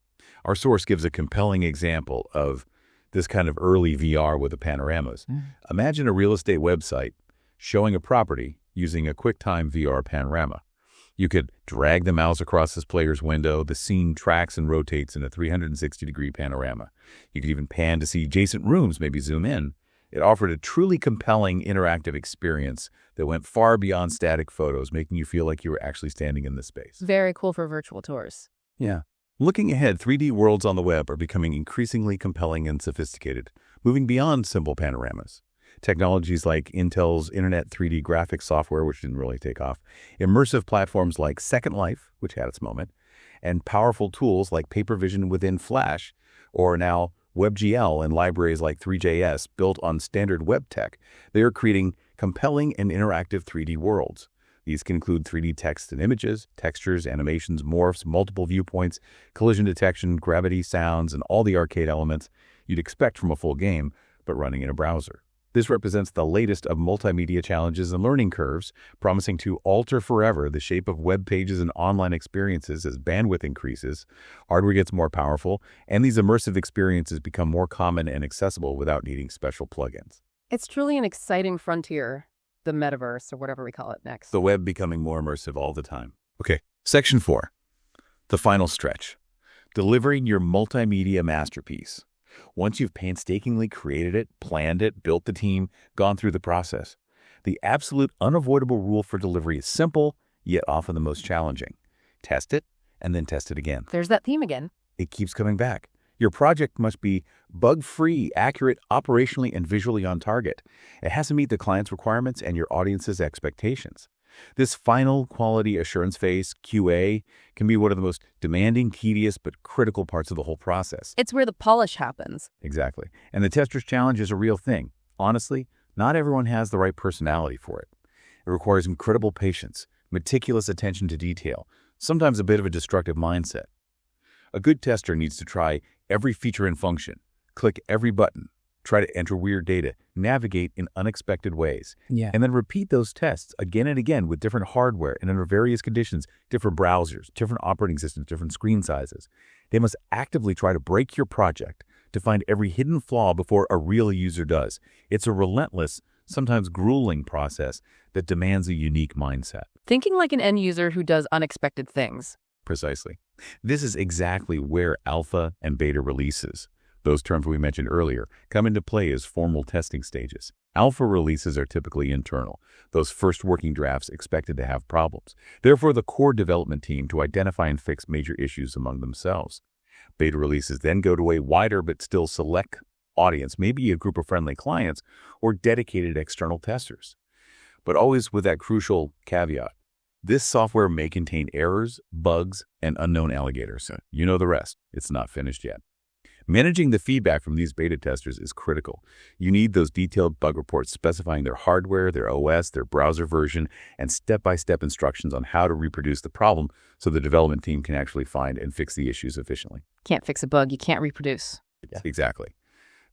Our source gives a compelling example of this kind of early VR with the panoramas. Imagine a real estate website showing a property using a QuickTime VR panorama. You could drag the mouse across this player's window. The scene tracks and rotates in a 360-degree panorama. You could even pan to see adjacent rooms, maybe zoom in. It offered a truly compelling interactive experience that went far beyond static photos, making you feel like you were actually standing in the space. Very cool for virtual tours. Yeah. Looking ahead, 3D worlds on the web are becoming increasingly compelling and sophisticated, moving beyond simple panoramas. Technologies like Intel's Internet 3D graphics software, which didn't really take off, immersive platforms like Second Life, which had its moment, and powerful tools like Paper Vision within Flash, or now WebGL and libraries like 3JS built on standard web tech, they are creating compelling and interactive 3D worlds. These can include 3D text and images, textures, animations, morphs, multiple viewpoints, collision detection, gravity, sounds, and all the arcade elements you'd expect from a full game, but running in a browser. This represents the latest of multimedia challenges and learning curves, promising to alter forever the shape of web pages and online experiences as bandwidth increases, hardware gets more powerful, and these immersive experiences become more common and accessible without needing special plugins. It's truly an exciting frontier, the metaverse, or whatever we call it next. The web becoming more immersive all the time. Okay, Section 4. The final stretch. Delivering your multimedia masterpiece. Once you've painstakingly created it, planned it, built the team, gone through the process, the absolute unavoidable rule for delivery is simple, yet often the most challenging. Test it, and then test it again. There's that theme again. It keeps coming back. Your project must be bug-free, accurate, operationally and visually on target. It has to meet the client's requirements and your audience's expectations. This final quality assurance phase, QA, can be one of the most demanding, tedious, but critical parts of the whole process. It's where the polish happens. Exactly. And the tester's challenge is a real thing. Honestly, not everyone has the right personality for it. It requires incredible patience, meticulous attention to detail, sometimes a bit of a destructive mindset. A good tester needs to try every feature and function, click every button, try to enter weird data, navigate in unexpected ways, and then repeat those tests again and again with different hardware and under various conditions, different browsers, different operating systems, different screen sizes. They must actively try to break your project to find every hidden flaw before a real user does. It's a relentless, sometimes grueling process that demands a unique mindset. Thinking like an end user who does unexpected things. Precisely. This is exactly where alpha and beta releases, those terms we mentioned earlier, come into play as formal testing stages. Alpha releases are typically internal, those first working drafts expected to have problems. Therefore, the core development team to identify and fix major issues among themselves. Beta releases then go to a wider but still select audience, maybe a group of friendly clients or dedicated external testers. But always with that crucial caveat. This software may contain errors, bugs, and unknown alligators. You know the rest. It's not finished yet. Managing the feedback from these beta testers is critical. You need those detailed bug reports specifying their hardware, their OS, their browser version, and step-by-step instructions on how to reproduce the problem so the development team can actually find and fix the issues efficiently. Can't fix a bug, you can't reproduce. Yeah. Exactly.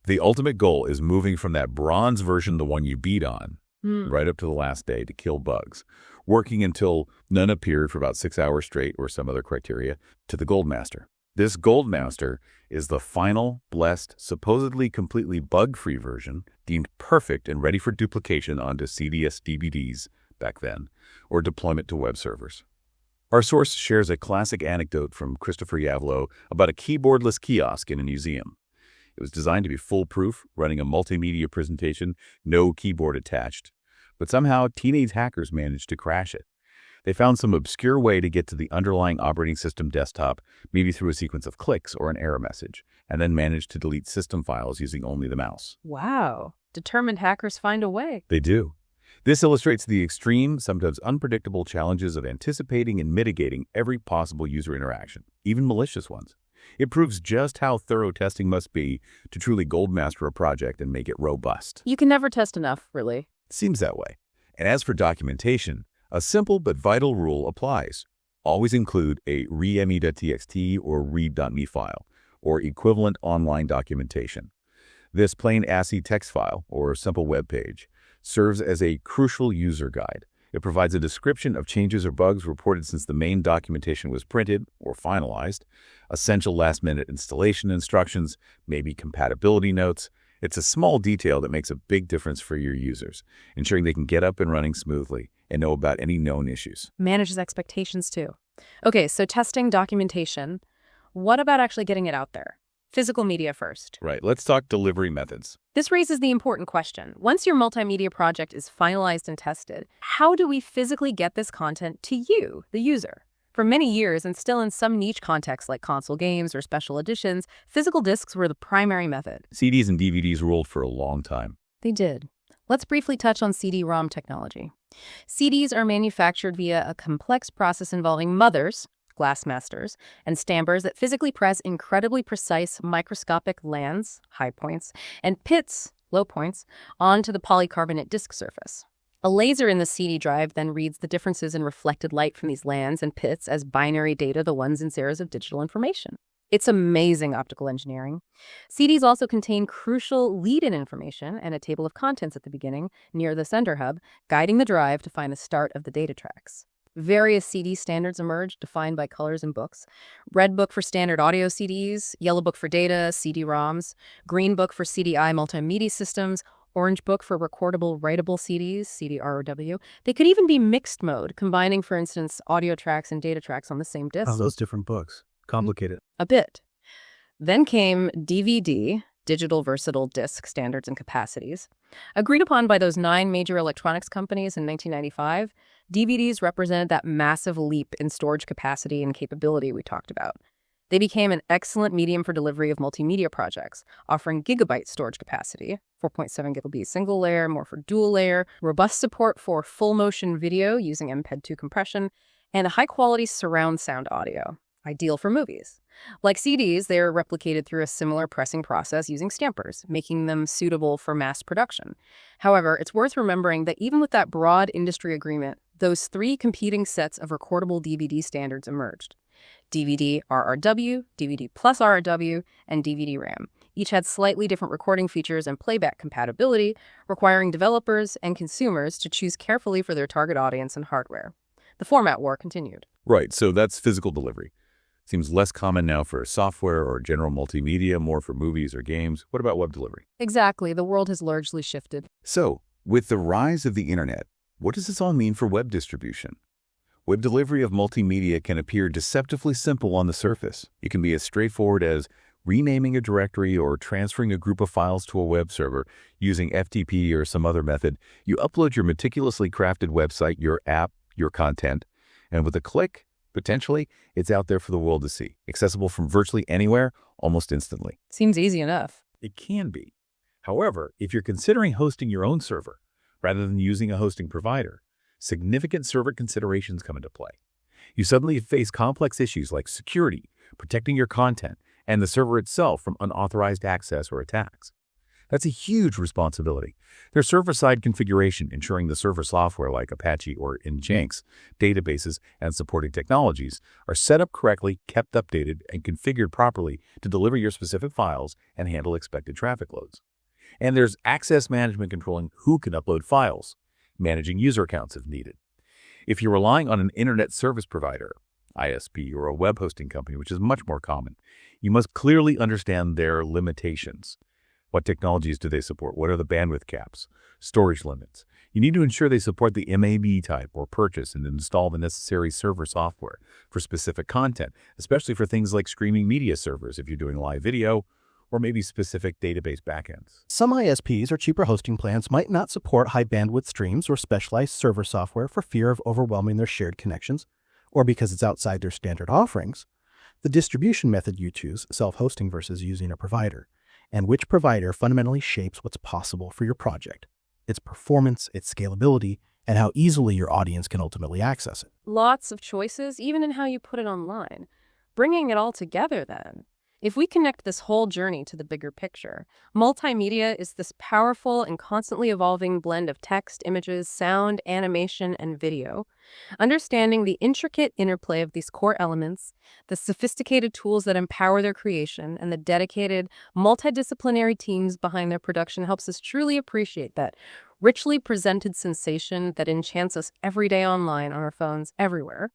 The ultimate goal is moving from that bronze version, the one you beat on, right up to the last day to kill bugs, working until none appeared for about 6 hours straight or some other criteria, to the gold master. This gold master is the final, blessed, supposedly completely bug-free version, deemed perfect and ready for duplication onto CDS DVDs back then, or deployment to web servers. Our source shares a classic anecdote from Christopher Yavlo about a keyboardless kiosk in a museum. It was designed to be foolproof, running a multimedia presentation, no keyboard attached. But somehow, teenage hackers managed to crash it. They found some obscure way to get to the underlying operating system desktop, maybe through a sequence of clicks or an error message, and then managed to delete system files using only the mouse. Wow. Determined hackers find a way. They do. This illustrates the extreme, sometimes unpredictable challenges of anticipating and mitigating every possible user interaction, even malicious ones. It proves just how thorough testing must be to truly goldmaster a project and make it robust. You can never test enough, really. Seems that way. And as for documentation, a simple but vital rule applies. Always include a readme.txt or read.me file, or equivalent online documentation. This plain ASCII text file, or simple web page, serves as a crucial user guide. It provides a description of changes or bugs reported since the main documentation was printed or finalized, essential last-minute installation instructions, maybe compatibility notes. It's a small detail that makes a big difference for your users, ensuring they can get up and running smoothly and know about any known issues. Manages expectations, too. Okay, so testing, documentation. What about actually getting it out there? Physical media first. Right, let's talk delivery methods. This raises the important question. Once your multimedia project is finalized and tested, how do we physically get this content to you, the user? For many years, and still in some niche contexts like console games or special editions, physical discs were the primary method. CDs and DVDs ruled for a long time. They did. Let's briefly touch on CD-ROM technology. CDs are manufactured via a complex process involving mothers, glassmasters, and stampers that physically press incredibly precise microscopic lands, high points, and pits, low points, onto the polycarbonate disc surface. A laser in the CD drive then reads the differences in reflected light from these lands and pits as binary data, the ones and zeros of digital information. It's amazing optical engineering. CDs also contain crucial lead-in information and a table of contents at the beginning, near the sender hub, guiding the drive to find the start of the data tracks. Various CD standards emerged, defined by colors and books. Red book for standard audio CDs, yellow book for data, CD-ROMs, green book for CDI multimedia systems, orange book for recordable writable CDs, CD-ROW. They could even be mixed mode, combining, for instance, audio tracks and data tracks on the same disc. Oh, those different books. Complicated. A bit. Then came DVD, Digital Versatile Disc Standards and Capacities. Agreed upon by those 9 major electronics companies in 1995, DVDs represented that massive leap in storage capacity and capability we talked about. They became an excellent medium for delivery of multimedia projects, offering gigabyte storage capacity, 4.7 gigabit single layer, more for dual layer, robust support for full motion video using MPEG-2 compression, and a high-quality surround sound audio, ideal for movies. Like CDs, they are replicated through a similar pressing process using stampers, making them suitable for mass production. However, it's worth remembering that even with that broad industry agreement, those 3 competing sets of recordable DVD standards emerged. DVD RRW, DVD plus RRW, and DVD RAM. Each had slightly different recording features and playback compatibility, requiring developers and consumers to choose carefully for their target audience and hardware. The format war continued. Right, so that's physical delivery. Seems less common now for software or general multimedia, more for movies or games. What about web delivery? Exactly. The world has largely shifted. So, with the rise of the internet, what does this all mean for web distribution? Web delivery of multimedia can appear deceptively simple on the surface. It can be as straightforward as renaming a directory or transferring a group of files to a web server using FTP or some other method. You upload your meticulously crafted website, your app, your content, and with a click, potentially, it's out there for the world to see, accessible from virtually anywhere, almost instantly. Seems easy enough. It can be. However, if you're considering hosting your own server rather than using a hosting provider, significant server considerations come into play. You suddenly face complex issues like security, protecting your content, and the server itself from unauthorized access or attacks. That's a huge responsibility. There's server-side configuration, ensuring the server software like Apache or Nginx, databases, and supporting technologies are set up correctly, kept updated, and configured properly to deliver your specific files and handle expected traffic loads. And there's access management controlling who can upload files, managing user accounts if needed. If you're relying on an internet service provider, ISP, or a web hosting company, which is much more common, you must clearly understand their limitations. What technologies do they support? What are the bandwidth caps? Storage limits? You need to ensure they support the MAB type or purchase and install the necessary server software for specific content, especially for things like streaming media servers if you're doing live video, or maybe specific database backends. Some ISPs or cheaper hosting plans might not support high bandwidth streams or specialized server software for fear of overwhelming their shared connections, or because it's outside their standard offerings. The distribution method you choose, self-hosting versus using a provider, and which provider fundamentally shapes what's possible for your project, its performance, its scalability, and how easily your audience can ultimately access it. Lots of choices, even in how you put it online. Bringing it all together, then. If we connect this whole journey to the bigger picture, multimedia is this powerful and constantly evolving blend of text, images, sound, animation, and video. Understanding the intricate interplay of these core elements, the sophisticated tools that empower their creation, and the dedicated, multidisciplinary teams behind their production helps us truly appreciate that richly presented sensation that enchants us every day online on our phones everywhere.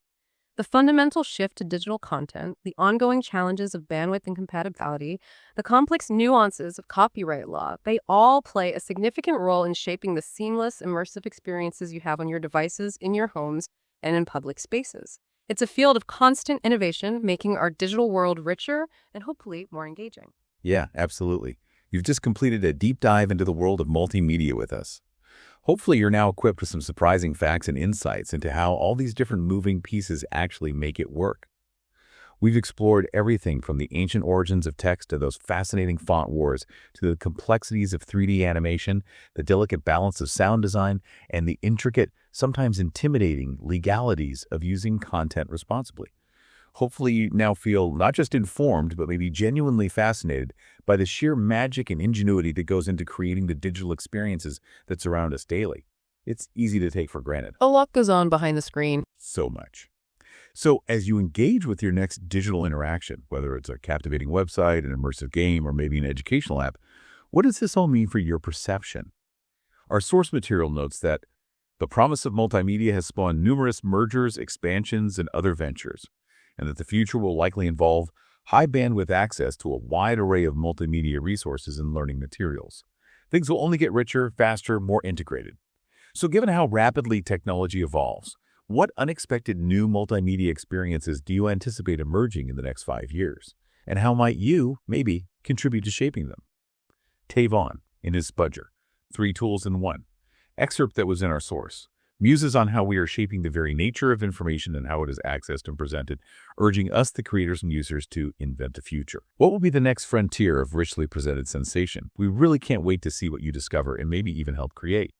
The fundamental shift to digital content, the ongoing challenges of bandwidth and compatibility, the complex nuances of copyright law, they all play a significant role in shaping the seamless, immersive experiences you have on your devices, in your homes, and in public spaces. It's a field of constant innovation, making our digital world richer and hopefully more engaging. Yeah, absolutely. You've just completed a deep dive into the world of multimedia with us. Hopefully, you're now equipped with some surprising facts and insights into how all these different moving pieces actually make it work. We've explored everything from the ancient origins of text to those fascinating font wars to the complexities of 3D animation, the delicate balance of sound design, and the intricate, sometimes intimidating legalities of using content responsibly. Hopefully, you now feel not just informed, but maybe genuinely fascinated by the sheer magic and ingenuity that goes into creating the digital experiences that surround us daily. It's easy to take for granted. A lot goes on behind the screen. So much. So as you engage with your next digital interaction, whether it's a captivating website, an immersive game, or maybe an educational app, what does this all mean for your perception? Our source material notes that the promise of multimedia has spawned numerous mergers, expansions, and other ventures, and that the future will likely involve high bandwidth access to a wide array of multimedia resources and learning materials. Things will only get richer, faster, more integrated. So given how rapidly technology evolves, what unexpected new multimedia experiences do you anticipate emerging in the next 5 years? And how might you, maybe, contribute to shaping them? Tavon, in his Spudger, 3 Tools in 1, excerpt that was in our source, muses on how we are shaping the very nature of information and how it is accessed and presented, urging us, the creators and users, to invent the future. What will be the next frontier of richly presented sensation? We really can't wait to see what you discover and maybe even help create.